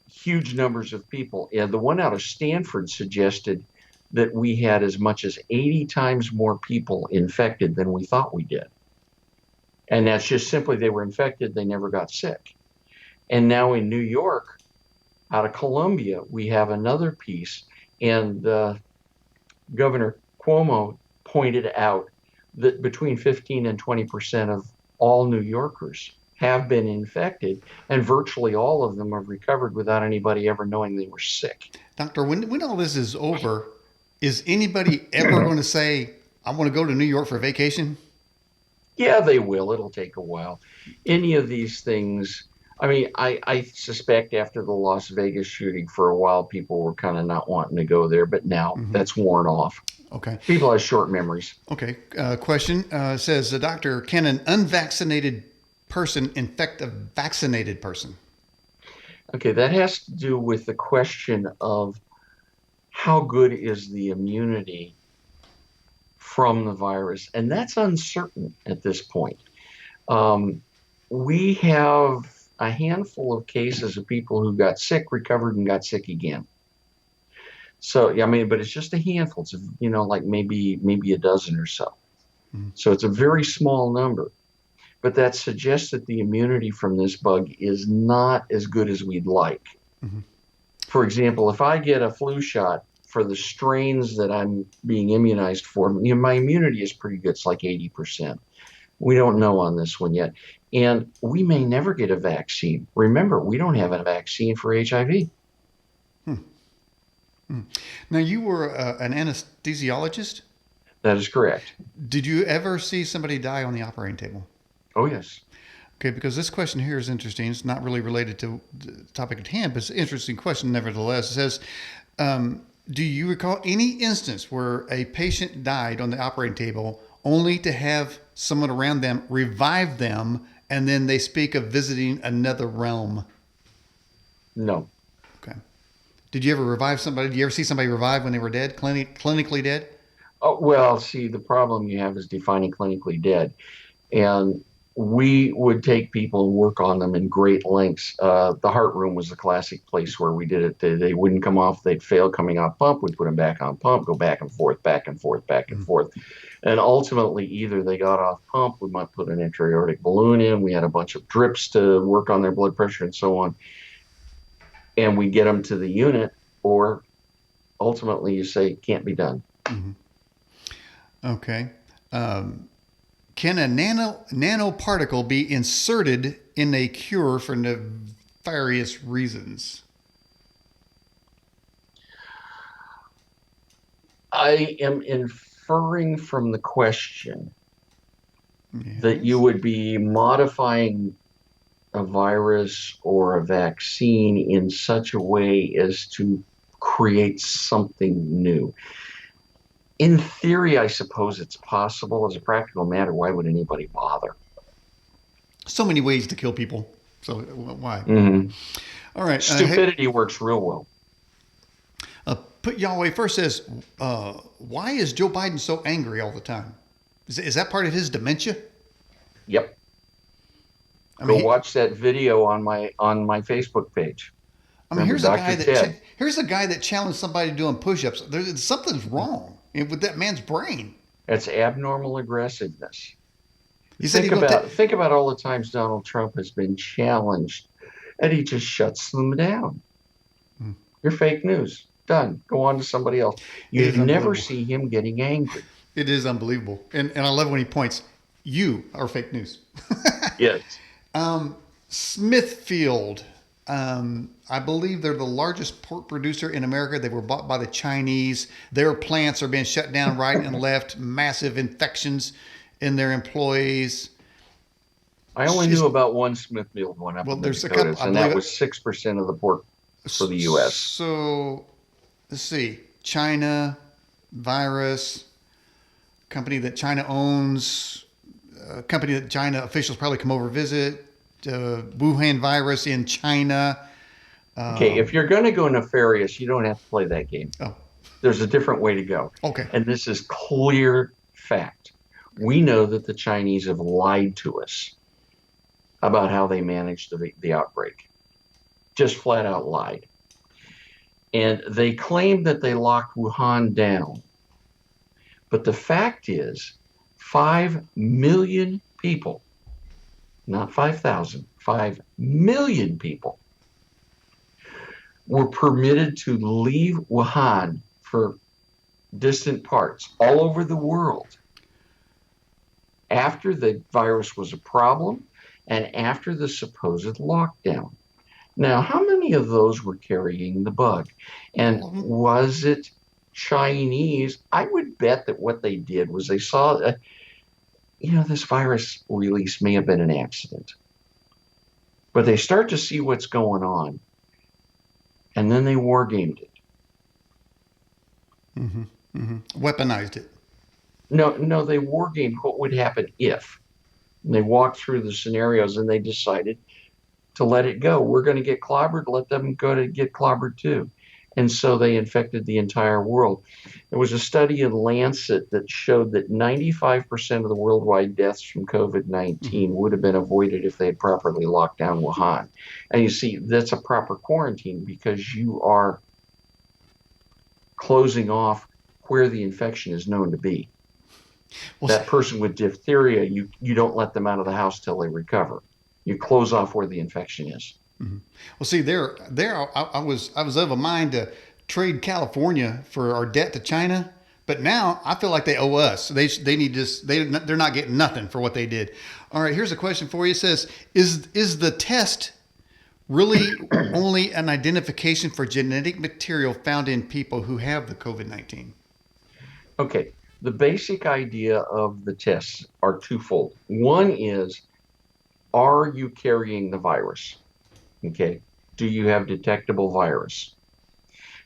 huge numbers of people. And the one out of Stanford suggested that we had as much as 80 times more people infected than we thought we did. And that's just simply they were infected, they never got sick. And now in New York, out of Columbia, we have another piece. And Governor Cuomo pointed out that between 15 and 20% of all New Yorkers have been infected, and virtually all of them have recovered without anybody ever knowing they were sick. Doctor, when all this is over, is anybody ever going to say, I want to go to New York for vacation? Yeah, they will. It'll take a while. Any of these things, I mean, I suspect after the Las Vegas shooting for a while, people were kind of not wanting to go there, but now that's worn off. Okay. People have short memories. Okay. Question says, the doctor, can an unvaccinated person infect a vaccinated person? Okay, that has to do with the question of how good is the immunity from the virus, and that's uncertain at this point. Um, we have a handful of cases of people who got sick, recovered, and got sick again. So, yeah, I mean, but it's just a handful. It's, like maybe a dozen or so. So it's a very small number. But that suggests that the immunity from this bug is not as good as we'd like. For example, if I get a flu shot for the strains that I'm being immunized for, my immunity is pretty good. It's like 80%. We don't know on this one yet. And we may never get a vaccine. Remember, we don't have a vaccine for HIV. Now, you were an anesthesiologist. That is correct. Did you ever see somebody die on the operating table? Oh, yes. Okay, because this question here is interesting. It's not really related to the topic at hand, but it's an interesting question nevertheless. It says, do you recall any instance where a patient died on the operating table only to have someone around them revive them, and then they speak of visiting another realm? No. Okay. Did you ever revive somebody? Did you ever see somebody revive when they were dead, clinically dead? Oh, well, see, the problem you have is defining clinically dead. And we would take people and work on them in great lengths. The heart room was the classic place where we did it. They wouldn't come off. They'd fail coming off pump. We'd put them back on pump, go back and forth, back and forth, back and forth. And ultimately, either they got off pump, we might put an intra-aortic balloon in. We had a bunch of drips to work on their blood pressure and so on. And we get them to the unit, or ultimately you say, can't be done. Okay. Can a nanoparticle be inserted in a cure for nefarious reasons? I am inferring from the question that you would be modifying a virus or a vaccine in such a way as to create something new. In theory, I suppose it's possible. As a practical matter, why would anybody bother? So many ways to kill people. So why? All right. Stupidity works real well. Put Yahweh first says, why is Joe Biden so angry all the time? Is that part of his dementia? Yep. I mean, Go watch that video on my Facebook page. I mean, Remember, here's a guy that challenged somebody doing push-ups. Something's wrong with that man's brain. That's abnormal aggressiveness. He said Think about all the times Donald Trump has been challenged, and he just shuts them down. You're fake news. Done. Go on to somebody else. It You is never unbelievable. see him getting angry. It is unbelievable. And I love when he points, you are fake news. Yes. Smithfield, I believe they're the largest pork producer in America. They were bought by the Chinese. Their plants are being shut down right and left. Massive infections in their employees. I It's only knew just, about one Smithfield one up well, in the there's a couple, Dakotas, I and believe that it. was 6% of the pork for the U.S. So let's see. China virus, company that China owns, a company that China officials probably come over visit. Wuhan virus in China. Okay, if you're going to go nefarious, you don't have to play that game. Oh, There's a different way to go. okay. And this is clear fact. We know that the Chinese have lied to us about how they managed the outbreak. Just flat out lied. And they claimed that they locked Wuhan down. But the fact is, 5 million people, not 5,000, 5 million people were permitted to leave Wuhan for distant parts all over the world after the virus was a problem and after the supposed lockdown. Now, how many of those were carrying the bug? And All of them. was it Chinese? I would bet that what they did was they saw, this virus release may have been an accident, but they start to see what's going on, and then they war gamed it. Weaponized it. No, no, they war gamed what would happen if. And they walked through the scenarios and they decided to let it go. We're going to get clobbered, let them go to get clobbered too. And so they infected the entire world. There was a study in Lancet that showed that 95% of the worldwide deaths from COVID-19 would have been avoided if they had properly locked down Wuhan. And you see, that's a proper quarantine because you are closing off where the infection is known to be. Well, That person with diphtheria, you don't let them out of the house till they recover. You close off where the infection is. well, see, I was of a mind to trade California for our debt to China, but now I feel like they owe us. They need this. They're not getting nothing for what they did. All right, here's a question for you. It says, is the test really only an identification for genetic material found in people who have the COVID-19? Okay, the basic idea of the tests are twofold. One is, are you carrying the virus? Okay, do you have detectable virus?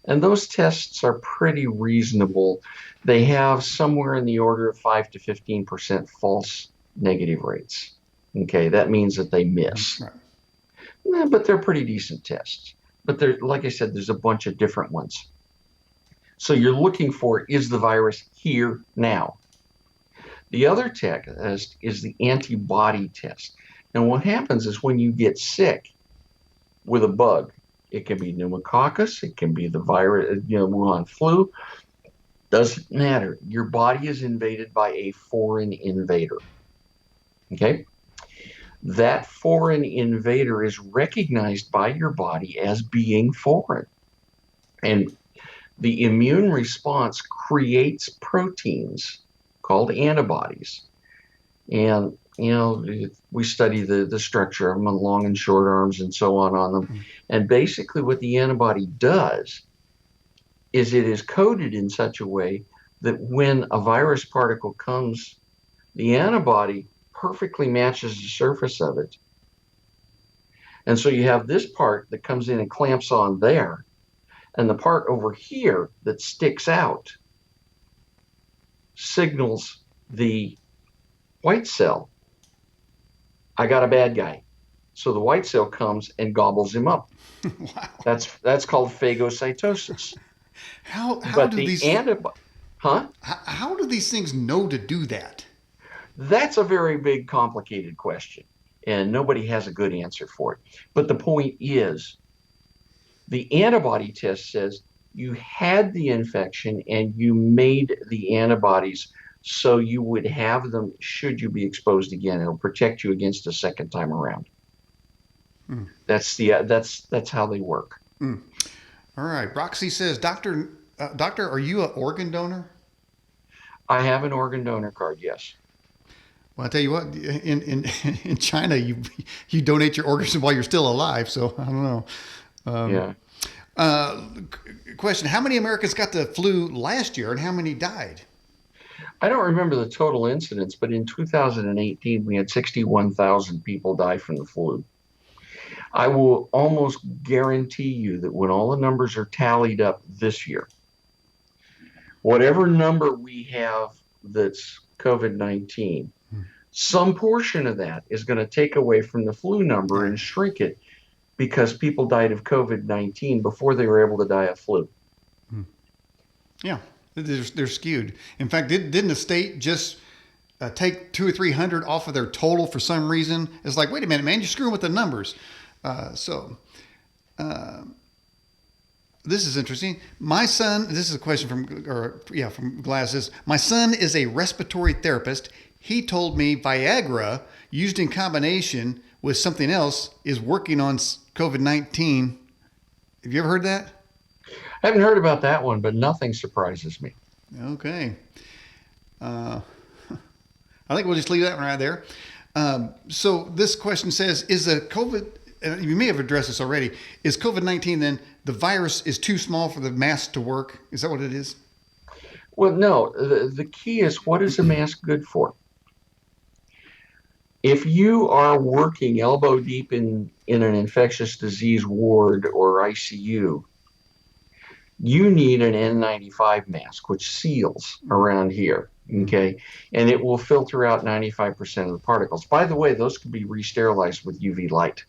And those tests are pretty reasonable. They have somewhere in the order of 5 to 15% false negative rates. Okay, that means that they miss. Right. But they're pretty decent tests. But like I said, there's a bunch of different ones. So you're looking for, is the virus here now? The other test is the antibody test. And what happens is when you get sick with a bug, it can be pneumococcus, it can be the virus, Wuhan flu, doesn't matter. Your body is invaded by a foreign invader. Okay? That foreign invader is recognized by your body as being foreign. And the immune response creates proteins called antibodies. And, we study the structure of them, long and short arms and so on them. And basically what the antibody does is it is coded in such a way that when a virus particle comes, the antibody perfectly matches the surface of it. And so you have this part that comes in and clamps on there, and the part over here that sticks out signals the white cell, I got a bad guy. So the white cell comes and gobbles him up. Wow. That's called phagocytosis. How But do the these antibody, how do these things know to do that? That's a very big, complicated question, and nobody has a good answer for it. But the point is, the antibody test says you had the infection and you made the antibodies so you would have them should you be exposed again. It'll protect you against a second time around. That's how they work. All right. Roxy says, Doctor, are you an organ donor? I have an organ donor card, yes. Well, I tell you what, in China, you donate your organs while you're still alive. So I don't know. Yeah. Uh, Question: how many Americans got the flu last year, and how many died? I don't remember the total incidence, but in 2018, we had 61,000 people die from the flu. I will almost guarantee you that when all the numbers are tallied up this year, whatever number we have that's COVID-19, some portion of that is going to take away from the flu number Yeah. and shrink it because people died of COVID-19 before they were able to die of flu. Yeah, they're skewed. In fact, didn't the state just take 200 or 300 off of their total for some reason? It's like, wait a minute, man, you're screwing with the numbers. So this is interesting. My son, this is a question from Glasses. My son is a respiratory therapist. He told me Viagra used in combination with something else is working on COVID-19. Have you ever heard that? I haven't heard about that one, but nothing surprises me. Okay. Uh, I think we'll just leave that one right there. So this question says, is the COVID, you may have addressed this already, is COVID-19 then, the virus is too small for the mask to work? Is that what it is? Well, no, the key is what is a mask good for? If you are working elbow deep in an infectious disease ward or ICU, you need an N95 mask, which seals around here. Okay. And it will filter out 95% of the particles. By the way, those can be re-sterilized with UV light.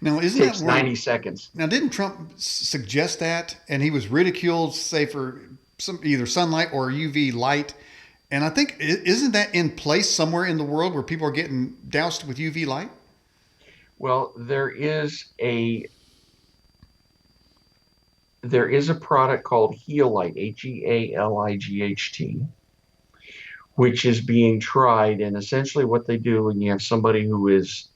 Now, It takes 90 seconds. Now, didn't Trump suggest that? And he was ridiculed, say, for some either sunlight or UV light. And I think, isn't that in place somewhere in the world where people are getting doused with UV light? Well, there is a product called Healight, Healight, which is being tried. And essentially what they do when you have somebody who is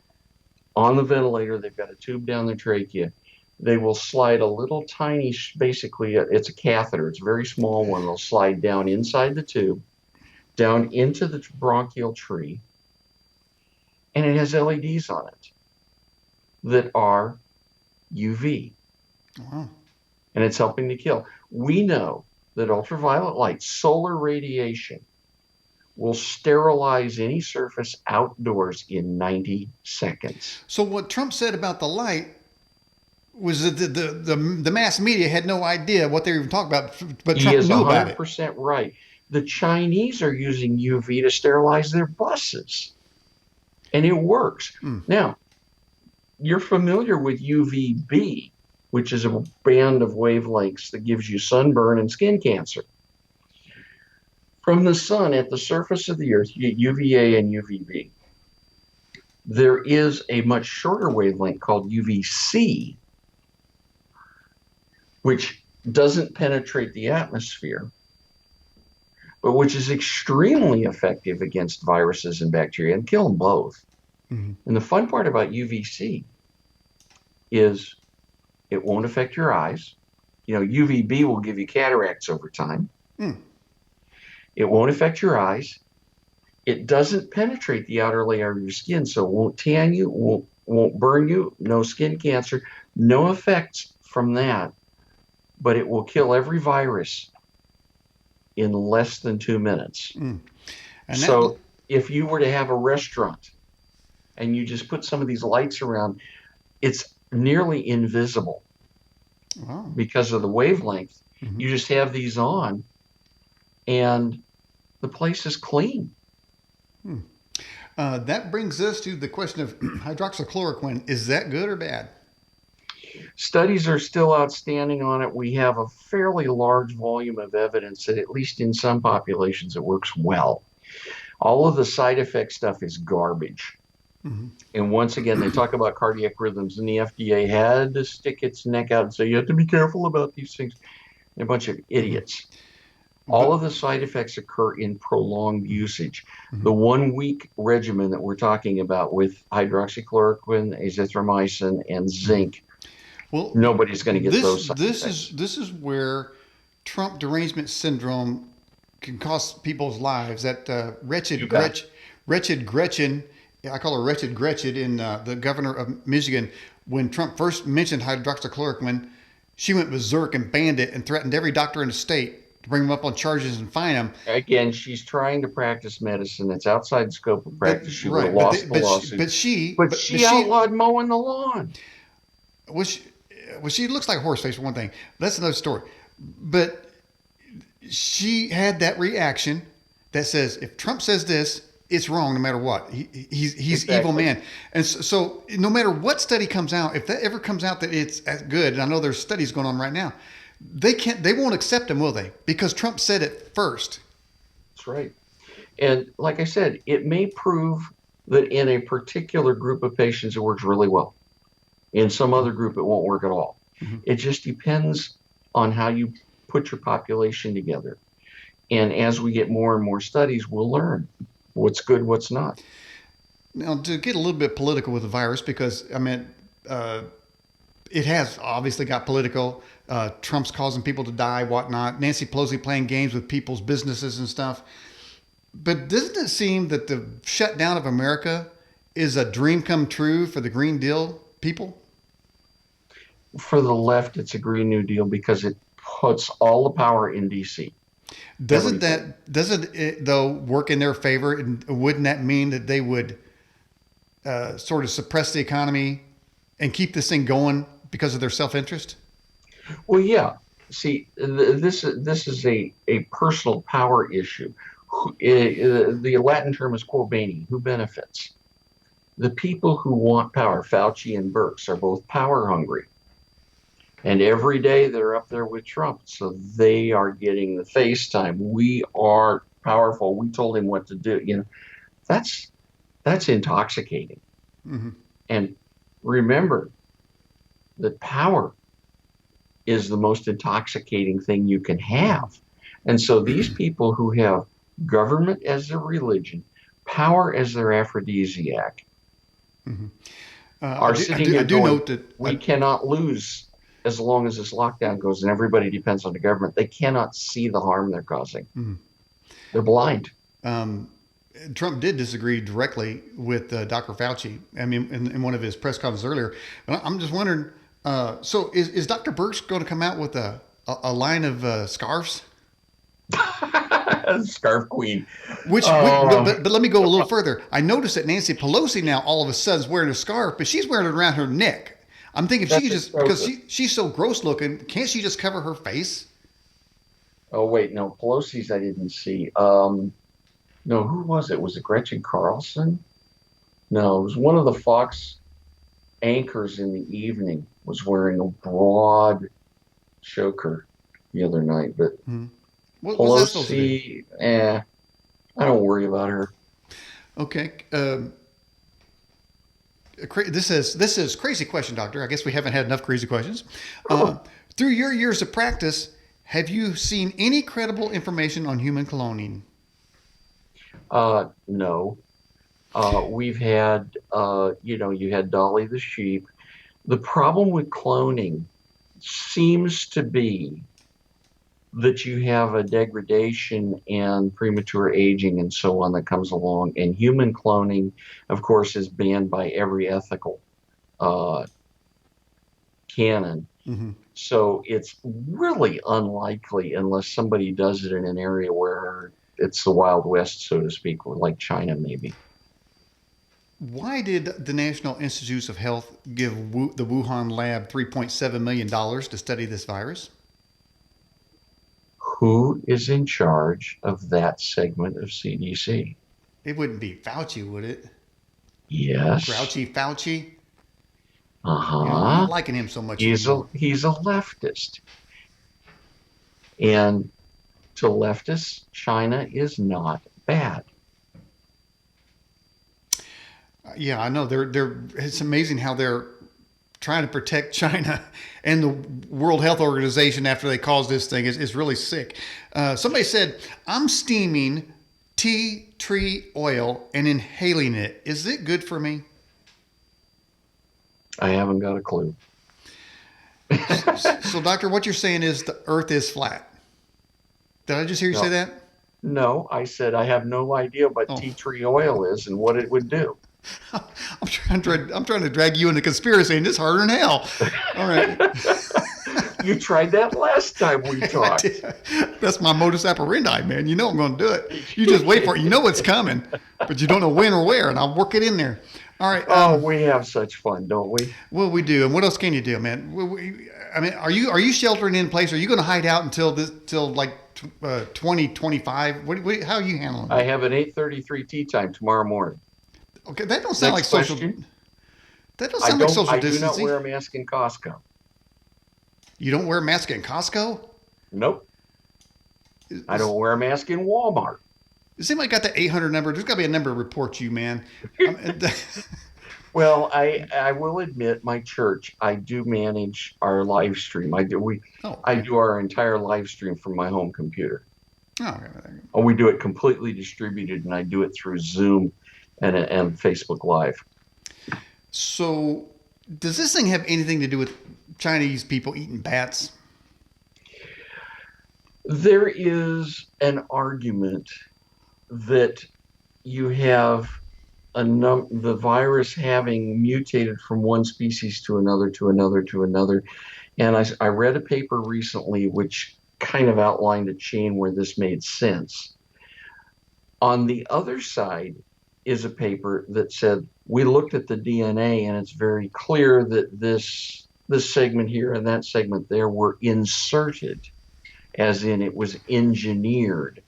on the ventilator, they've got a tube down their trachea, they will slide a little tiny, basically it's a catheter, it's a very small one. They'll slide down inside the tube, down into the bronchial tree, and it has LEDs on it that are UV. Wow. And it's helping to kill. We know that ultraviolet light, solar radiation, will sterilize any surface outdoors in 90 seconds. So what Trump said about the light was that the mass media had no idea what they were even talking about, but He Trump is knew about it. 100% right. The Chinese are using UV to sterilize their buses, and it works. Now, you're familiar with UVB, which is a band of wavelengths that gives you sunburn and skin cancer. From the sun at the surface of the earth, you get UVA and UVB. There is a much shorter wavelength called UVC, which doesn't penetrate the atmosphere, but which is extremely effective against viruses and bacteria and kill them both. And the fun part about UVC is it won't affect your eyes. You know, UVB will give you cataracts over time. It won't affect your eyes. It doesn't penetrate the outer layer of your skin, so it won't tan you, won't burn you, no skin cancer, no effects from that. But it will kill every virus in less than 2 minutes. So if you were to have a restaurant and you just put some of these lights around, it's nearly invisible. Wow. Because of the wavelength. You just have these on and the place is clean. That brings us to the question of hydroxychloroquine. Is that good or bad? Studies are still outstanding on it. We have a fairly large volume of evidence that at least in some populations it works well. All of the side effect stuff is garbage. And once again, they talk about cardiac rhythms, and the FDA had to stick its neck out and say, you have to be careful about these things. They're a bunch of idiots. All of the side effects occur in prolonged usage. The 1 week regimen that we're talking about with hydroxychloroquine, azithromycin, and zinc Well, Nobody's going to get those side effects. this is where Trump derangement syndrome can cost people's lives. That You bet. Wretched Gretchen, I call her Wretched Gretchen, in the governor of Michigan. When Trump first mentioned hydroxychloroquine, she went berserk and banned it and threatened every doctor in the state to bring them up on charges and fine them. Again, she's trying to practice medicine that's outside the scope of But practice. She would have right, lost the lawsuit. But but she she outlawed mowing the lawn. was she, well, she looks like a horse face for one thing. That's another story. But she had that reaction that says, if Trump says this, it's wrong no matter what. He's evil Exactly. man. And so no matter what study comes out, if that ever comes out that it's as good, and I know there's studies going on right now, they won't accept him, will they? Because Trump said it first. That's right. And like I said, it may prove that in a particular group of patients, it works really well. In some other group, it won't work at all. Mm-hmm. It just depends on how you put your population together. And as we get more and more studies, we'll learn what's good, what's not. Now, to get a little bit political with the virus, because I mean, it has obviously got political. Trump's causing people to die, whatnot. Nancy Pelosi playing games with people's businesses and stuff. But doesn't it seem that the shutdown of America is a dream come true for the Green Deal people? For the left, it's a Green New Deal because it puts all the power in DC. Everything. Doesn't it though work in their favor? And wouldn't that mean that they would sort of suppress the economy and keep this thing going because of their self interest? Well, yeah. See, this is a personal power issue. The Latin term is quo bene, who benefits? The people who want power, Fauci and Birx, are both power hungry. And every day they're up there with Trump. So they are getting the face time. We are powerful. We told him what to do. That's intoxicating. Mm-hmm. And remember that power is the most intoxicating thing you can have. And so these people who have government as their religion, power as their aphrodisiac, Mm-hmm. are sitting there I do going, note that we cannot lose as long as this lockdown goes and everybody depends on the government. They cannot see the harm they're causing. mm-hmm. They're blind. Trump did disagree directly with Dr. Fauci. I mean, in one of his press conferences earlier. And I'm just wondering. So is Dr. Birx going to come out with a line of scarves? Scarf Queen. But let me go a little further. I noticed that Nancy Pelosi now all of a sudden is wearing a scarf, but she's wearing it around her neck. I'm thinking if she could just, because she's so gross looking, can't she just cover her face? Oh, wait, no, Pelosi's I didn't see. No, who was it? Was it Gretchen Carlson? No, it was one of the Fox anchors in the evening was wearing a broad choker the other night. But What's that supposed to do? Pelosi, I don't worry about her. Okay. This is crazy question, doctor. I guess we haven't had enough crazy questions. Through your years of practice, have you seen any credible information on human cloning? No. We've had, you had Dolly the sheep. The problem with cloning seems to be that you have a degradation and premature aging and so on that comes along. And human cloning, of course, is banned by every ethical canon. Mm-hmm. So it's really unlikely unless somebody does it in an area where it's the Wild West, so to speak, or like China maybe. Why did the National Institutes of Health give the Wuhan lab $3.7 million to study this virus? Who is in charge of that segment of CDC? It wouldn't be Fauci, would it? Yes. Grouchy Fauci? Uh-huh. I'm not liking him so much He's anymore. a leftist. And to leftists, China is not bad. Yeah, I know. It's amazing how they're trying to protect China and the World Health Organization after they caused this thing is really sick. Somebody said, I'm steaming tea tree oil and inhaling it. Is it good for me? I haven't got a clue. So, doctor, what you're saying is the Earth is flat. Did I just hear you say No, that? no, I said I have no idea what Oh, tea tree oil is and what it would do. I'm trying to drag you into conspiracy, and it's harder than hell. All right. You tried that last time we I talked. did. That's my modus operandi, man. You know I'm going to do it. You just wait for it. You know it's coming, but you don't know when or where, and I'll work it in there. All right. Oh, we have such fun, don't we? Well, we do. And what else can you do, man? I mean, are you sheltering in place? Are you going to hide out until like 2025? How are you handling I it? have an 8:33 tea time tomorrow morning. Okay, that don't sound like Next social. question. That don't sound like social I do not distancing. wear a mask in Costco. You don't wear a mask in Costco? Nope. I Is, don't wear a mask in Walmart. has anybody got the 800 number? There's got to be a number to report you, man. Um, Well, I will admit my church, I do manage our live stream. oh, I okay. do our entire live stream from my home computer. Oh, okay. Oh, we do it completely distributed, and I do it through Zoom and Facebook Live. So, does this thing have anything to do with Chinese people eating bats? There is an argument that you have the virus having mutated from one species to another to another to another. And I read a paper recently which kind of outlined a chain where this made sense. On the other side is a paper that said we looked at the DNA and it's very clear that this segment here and that segment there were inserted, as in it was engineered.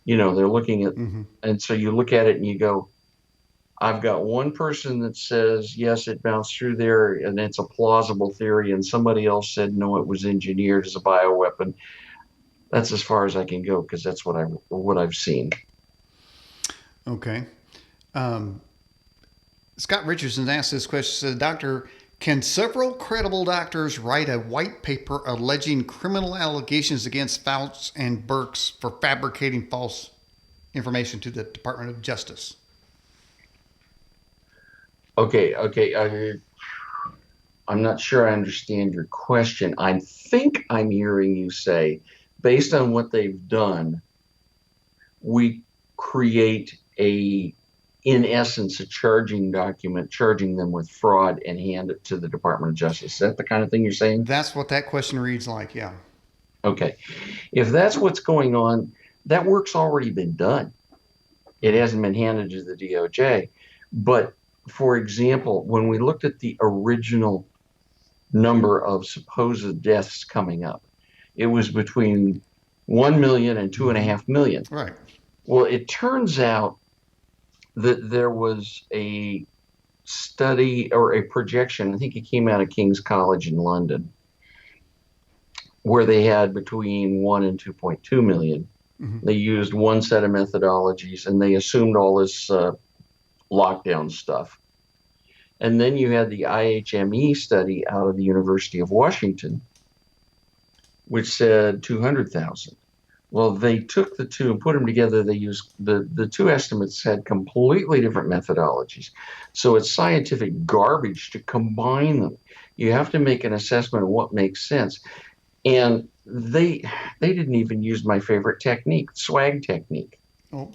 They're looking at, Mm-hmm. and so you look at it and you go, I've got one person that says, yes, it bounced through there and it's a plausible theory. And somebody else said, no, it was engineered as a bioweapon. That's as far as I can go because that's what I've seen. Okay. Um, Scott Richardson asked this question. Said, Doctor, can several credible doctors write a white paper alleging criminal allegations against Fauci and Birx for fabricating false information to the Department of Justice? Okay. I'm not sure I understand your question. I think I'm hearing you say, based on what they've done, we create in essence, a charging document, charging them with fraud and hand it to the Department of Justice. Is that the kind of thing you're saying? That's what that question reads like, yeah. Okay. If that's what's going on, that work's already been done. It hasn't been handed to the DOJ. But for example, when we looked at the original number of supposed deaths coming up, it was between 1 million and 2.5 million. Right. Well, it turns out that there was a study or a projection, I think it came out of King's College in London, where they had between 1 and 2.2 million. Mm-hmm. They used one set of methodologies and they assumed all this lockdown stuff. And then you had the IHME study out of the University of Washington, which said 200,000. Well, they took the two and put them together. They used the two estimates had completely different methodologies. So it's scientific garbage to combine them. You have to make an assessment of what makes sense. And they didn't even use my favorite technique, swag technique. Oh.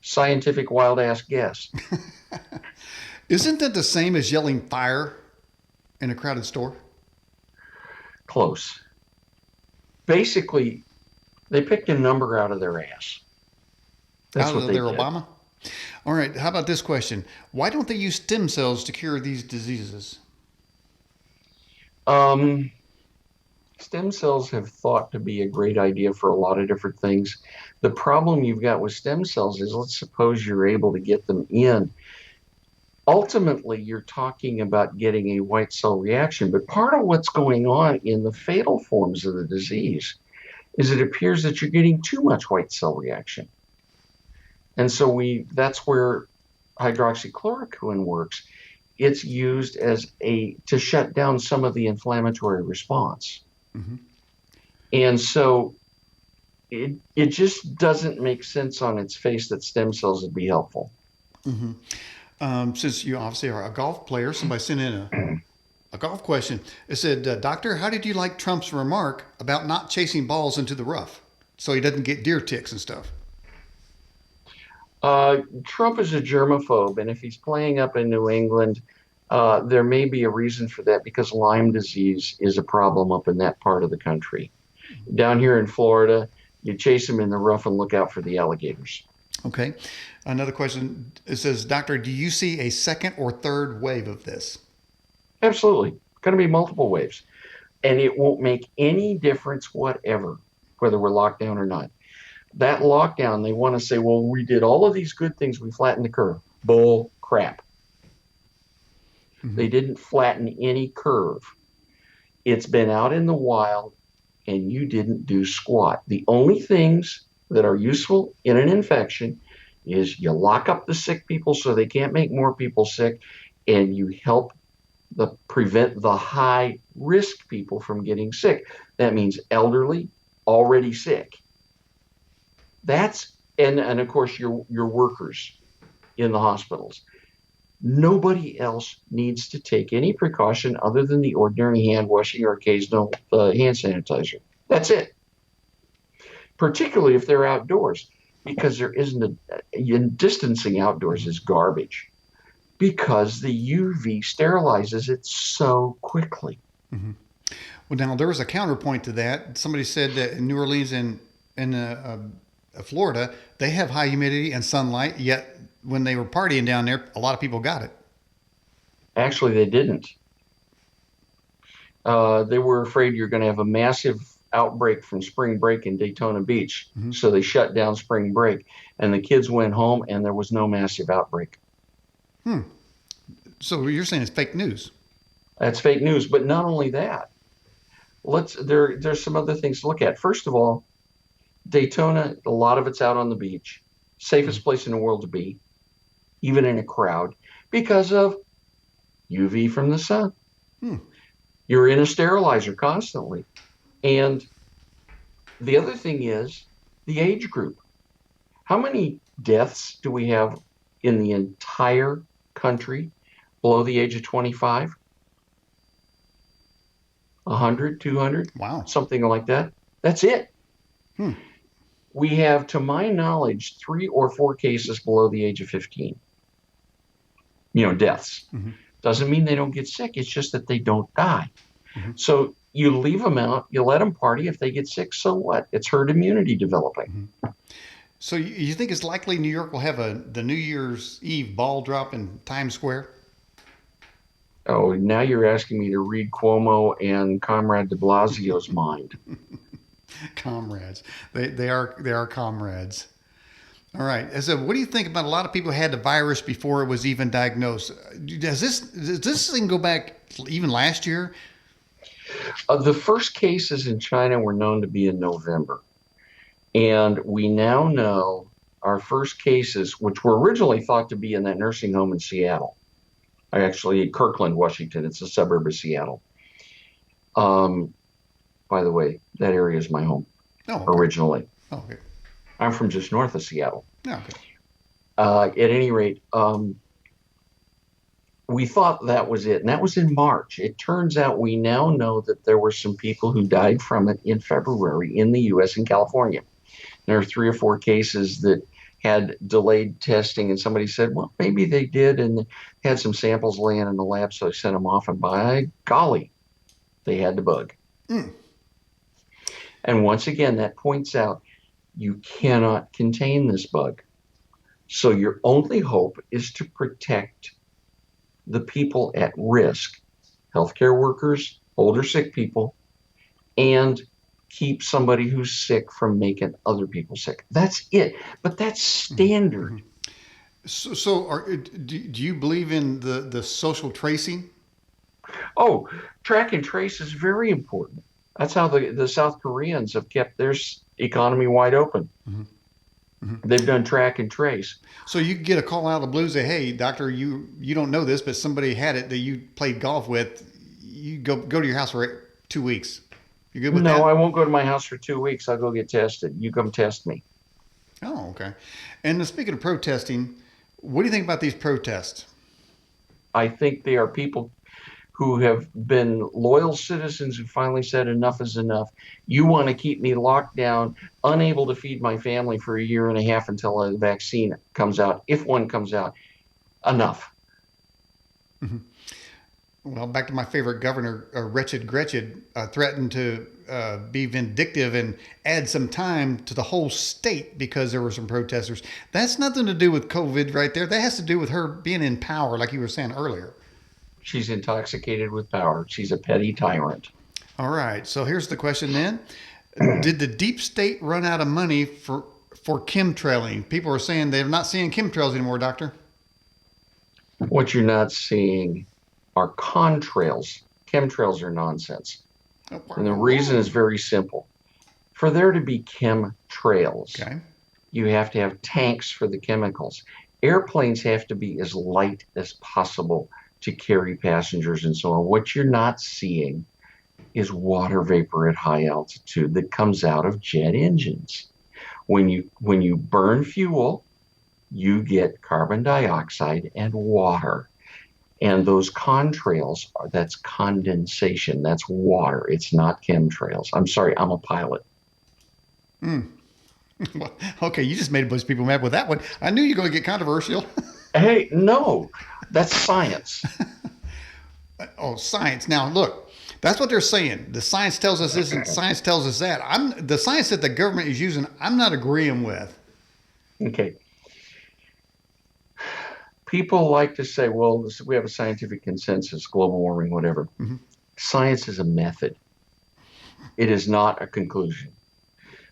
Scientific wild ass guess. Isn't that the same as yelling fire in a crowded store? Close. Basically, they picked a number out of their ass. That's Out what of they their did. Obama? All right. How about this question? Why don't they use stem cells to cure these diseases? Stem cells have thought to be a great idea for a lot of different things. The problem you've got with stem cells is, let's suppose you're able to get them in. Ultimately, you're talking about getting a white cell reaction, but part of what's going on in the fatal forms of the disease is it appears that you're getting too much white cell reaction. And so that's where hydroxychloroquine works. It's used to shut down some of the inflammatory response. Mm-hmm. And so it just doesn't make sense on its face that stem cells would be helpful. Mm-hmm. Since you obviously are a golf player, somebody sent in A golf question. It said, Doctor, how did you like Trump's remark about not chasing balls into the rough so he doesn't get deer ticks and stuff? Trump is a germaphobe, and if he's playing up in New England, there may be a reason for that because Lyme disease is a problem up in that part of the country. Down here in Florida, you chase them in the rough and look out for the alligators. Okay. Another question. It says, Doctor, do you see a second or third wave of this? Absolutely. Going to be multiple waves. And it won't make any difference whatever, whether we're locked down or not. That lockdown, they want to say, well, we did all of these good things. We flattened the curve. Bull crap. Mm-hmm. They didn't flatten any curve. It's been out in the wild and you didn't do squat. The only things that are useful in an infection is you lock up the sick people so they can't make more people sick, and you help prevent the high risk people from getting sick. That means elderly, already sick. And of course your workers in the hospitals. Nobody else needs to take any precaution other than the ordinary hand washing or occasional hand sanitizer. That's it. Particularly if they're outdoors, because there isn't distancing outdoors is garbage because the UV sterilizes it so quickly. Mm-hmm. Well, now there was a counterpoint to that. Somebody said that in New Orleans and Florida, they have high humidity and sunlight, yet when they were partying down there, a lot of people got it. Actually, they didn't. They were afraid you're going to have a massive outbreak from spring break in Daytona Beach. Mm-hmm. So they shut down spring break, and the kids went home, and there was no massive outbreak. So you're saying it's fake news? That's fake news. But not only that, there's some other things to look at. First of all, Daytona, a lot of it's out on the beach, safest place in the world to be, even in a crowd, because of UV from the sun. You're in a sterilizer constantly. And the other thing is the age group. How many deaths do we have in the entire country below the age of 25? 100, 200? Wow. Something like that. That's it. We have, to my knowledge, 3 or 4 cases below the age of 15. Deaths. Mm-hmm. Doesn't mean they don't get sick. It's just that they don't die. Mm-hmm. So you leave them out, you let them party. If they get sick, so what? It's herd immunity developing. Mm-hmm. So you think it's likely New York will have the New Year's Eve ball drop in Times Square? Oh, now you're asking me to read Cuomo and Comrade de Blasio's mind. Comrades. They are comrades. All right. So what do you think about a lot of people had the virus before it was even diagnosed? Does this thing go back even last year? The first cases in China were known to be in November. And we now know our first cases, which were originally thought to be in that nursing home in Seattle. Actually, Kirkland, Washington. It's a suburb of Seattle. By the way, that area is my home originally. Oh, okay. I'm from just north of Seattle. Oh, okay. At any rate, we thought that was it. And that was in March. It turns out we now know that there were some people who died from it in February in the U.S. and California. There are 3 or 4 cases that had delayed testing, and somebody said, well, maybe they did, and had some samples laying in the lab, so I sent them off, and by golly, they had the bug. And once again, that points out you cannot contain this bug. So your only hope is to protect the people at risk, healthcare workers, older sick people, and keep somebody who's sick from making other people sick. That's it. But that's standard. So do you believe in the social tracing? Oh, track and trace is very important. That's how the South Koreans have kept their economy wide open. Mm-hmm. Mm-hmm. They've done track and trace. So you get a call out of the blue, say, hey, doctor, you don't know this, but somebody had it that you played golf with. You go to your house for 2 weeks. You good with that? No, I won't go to my house for 2 weeks. I'll go get tested. You come test me. Oh, okay. And speaking of protesting, what do you think about these protests? I think they are people who have been loyal citizens who finally said enough is enough. You want to keep me locked down, unable to feed my family for a year and a half until a vaccine comes out, if one comes out. Enough. Mm-hmm. Well, back to my favorite governor, Wretched Gretchen, threatened to be vindictive and add some time to the whole state because there were some protesters. That's nothing to do with COVID right there. That has to do with her being in power, like you were saying earlier. She's intoxicated with power. She's a petty tyrant. All right. So here's the question then. Did the deep state run out of money for chemtrailing? People are saying they're not seeing chemtrails anymore, doctor. What you're not seeing are contrails. Chemtrails are nonsense. And the reason is very simple. For there to be chemtrails, Okay. you have to have tanks for the chemicals. Airplanes have to be as light as possible to carry passengers and so on. What you're not seeing is water vapor at high altitude that comes out of jet engines. When you burn fuel, you get carbon dioxide and water. And those contrails that's condensation. That's water. It's not chemtrails. I'm sorry, I'm a pilot. Mm. Okay, you just made a bunch of people mad with that one. I knew you were going to get controversial. Hey, no, that's science. Oh, science. Now, look, that's what they're saying. The science tells us this and science tells us that. The science that the government is using, I'm not agreeing with. Okay. People like to say, well, we have a scientific consensus, global warming, whatever. Mm-hmm. Science is a method. It is not a conclusion.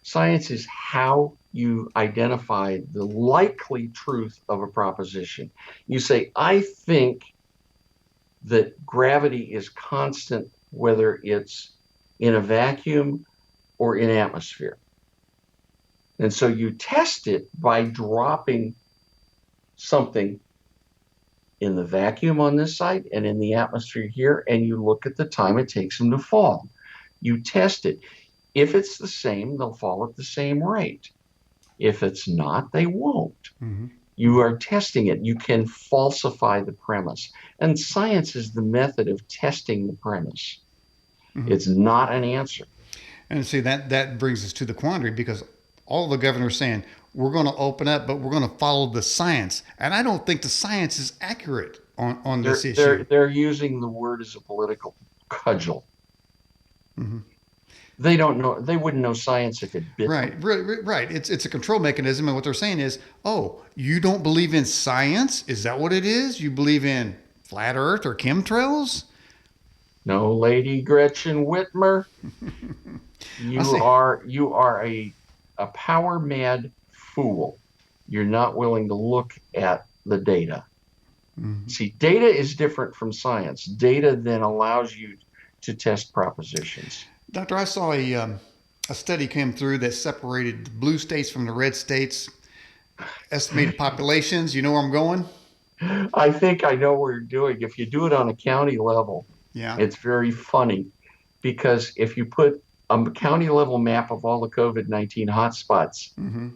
Science is how you identify the likely truth of a proposition. You say, I think that gravity is constant, whether it's in a vacuum or in atmosphere. And so you test it by dropping something in the vacuum on this side and in the atmosphere here, and you look at the time it takes them to fall. You test it. If it's the same, they'll fall at the same rate. If it's not, they won't. Mm-hmm. You are testing it. You can falsify the premise. And science is the method of testing the premise. Mm-hmm. It's not an answer. And see, that brings us to the quandary, because all the governors saying, we're going to open up, but we're going to follow the science. And I don't think the science is accurate on this issue. They're using the word as a political cudgel. Mm-hmm. They don't know. They wouldn't know science if it bit them. Right. It's a control mechanism, and what they're saying is, oh, you don't believe in science? Is that what it is? You believe in flat Earth or chemtrails? No, Lady Gretchen Whitmer. You are a power mad fool. You're not willing to look at the data. Mm-hmm. See, data is different from science. Data then allows you to test propositions. Doctor, I saw a study came through that separated the blue states from the red states, estimated populations. You know where I'm going? I think I know what you're doing. If you do it on a county level, yeah, it's very funny, because if you put a county level map of all the COVID-19 hotspots mm-hmm.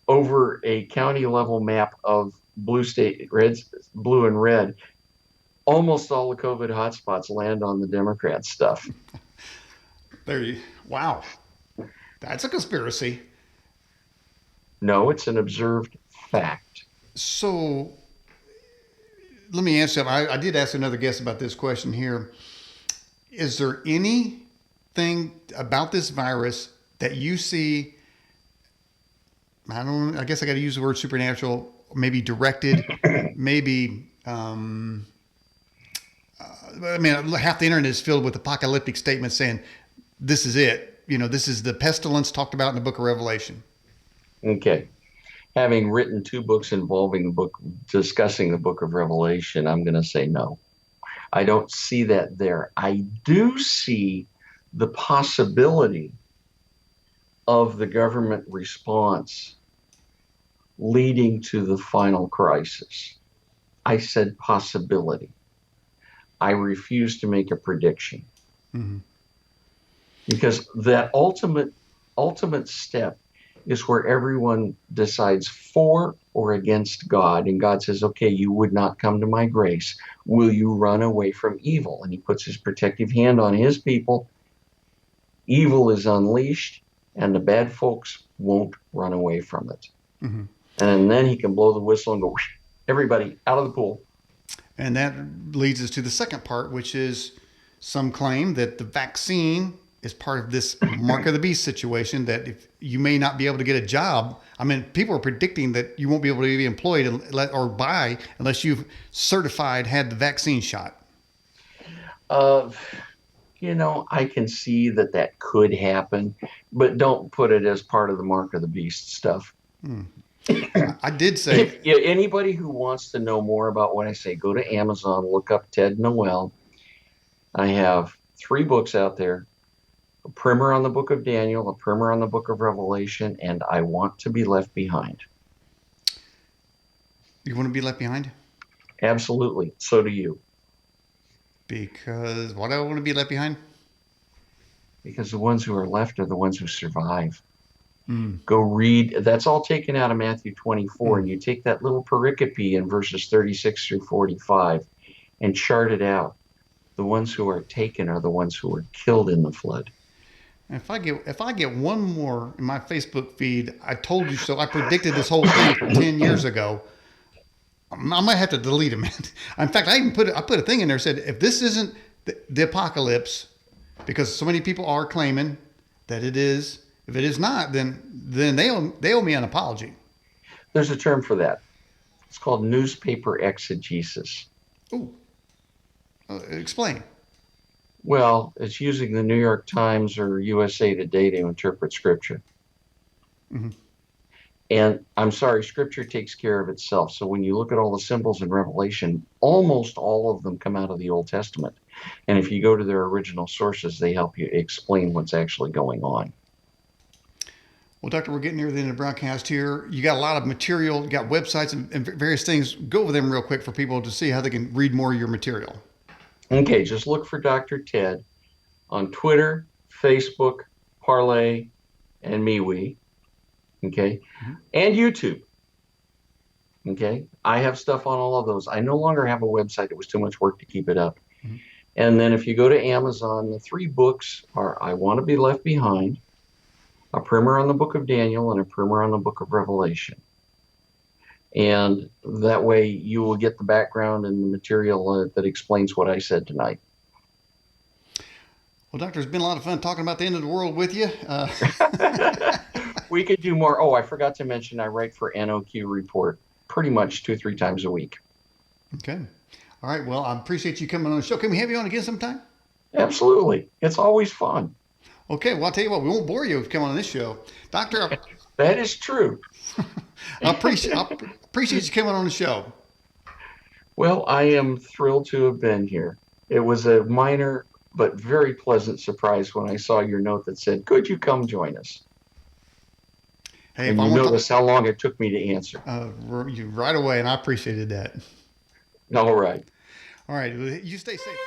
over a county level map of blue and red, almost all the COVID hotspots land on the Democrat stuff. Wow. That's a conspiracy. No, it's an observed fact. So let me answer. I did ask another guest about this question here. Is there anything about this virus that you see, I guess I got to use the word supernatural, maybe directed, maybe, half the internet is filled with apocalyptic statements saying, this is it. This is the pestilence talked about in the book of Revelation. Okay. Having written 2 books discussing the book of Revelation, I'm going to say no. I don't see that there. I do see the possibility of the government response leading to the final crisis. I said possibility. I refuse to make a prediction. Mm-hmm. Because that ultimate step is where everyone decides for or against God. And God says, okay, you would not come to my grace. Will you run away from evil? And he puts his protective hand on his people. Evil is unleashed, and the bad folks won't run away from it. Mm-hmm. And then he can blow the whistle and go, everybody out of the pool. And that leads us to the second part, which is some claim that the vaccine is part of this mark of the beast situation, that if you may not be able to get a job. I mean, people are predicting that you won't be able to be employed or buy unless you've certified had the vaccine shot. I can see that could happen, but don't put it as part of the mark of the beast stuff. I did say, if anybody who wants to know more about what I say, go to Amazon, look up Ted Noel. I have 3 books out there: a primer on the book of Daniel, a primer on the book of Revelation, and I Want to Be Left Behind. You want to be left behind? Absolutely. So do you. Because why do I want to be left behind? Because the ones who are left are the ones who survive. Go read. That's all taken out of Matthew 24. And you take that little pericope in verses 36 through 45 and chart it out. The ones who are taken are the ones who were killed in the flood. If I get one more in my Facebook feed, I told you so. I predicted this whole thing 10 years ago. I might have to delete them. In fact, I even put a thing in there that said, if this isn't the apocalypse, because so many people are claiming that it is. If it is not, then they owe me an apology. There's a term for that. It's called newspaper exegesis. Oh, explain. Well, it's using the New York Times or USA Today to interpret Scripture. Mm-hmm. And I'm sorry, Scripture takes care of itself. So when you look at all the symbols in Revelation, almost all of them come out of the Old Testament. And if you go to their original sources, they help you explain what's actually going on. Well, Doctor, we're getting near the end of the broadcast here. You got a lot of material, you got websites and various things. Go over them real quick for people to see how they can read more of your material. Okay, just look for Dr. Ted on Twitter, Facebook, Parlay, and MeWe. Okay, and YouTube. Okay, I have stuff on all of those. I no longer have a website. It was too much work to keep it up. Mm-hmm. And then if you go to Amazon, the 3 books are I Want to Be Left Behind, a primer on the book of Daniel, and a primer on the book of Revelation. And that way you will get the background and the material that explains what I said tonight. Well, Doctor, it's been a lot of fun talking about the end of the world with you. We could do more. Oh, I forgot to mention I write for NOQ Report pretty much 2-3 times a week. Okay. All right. Well, I appreciate you coming on the show. Can we have you on again sometime? Absolutely. It's always fun. Okay. Well, I'll tell you what, we won't bore you if you come on this show. Doctor. That is true. I appreciate you coming on the show. Well, I am thrilled to have been here. It was a minor but very pleasant surprise when I saw your note that said, could you come join us? Hey, and you notice how long it took me to answer. Right away, and I appreciated that. All right. All right. You stay safe.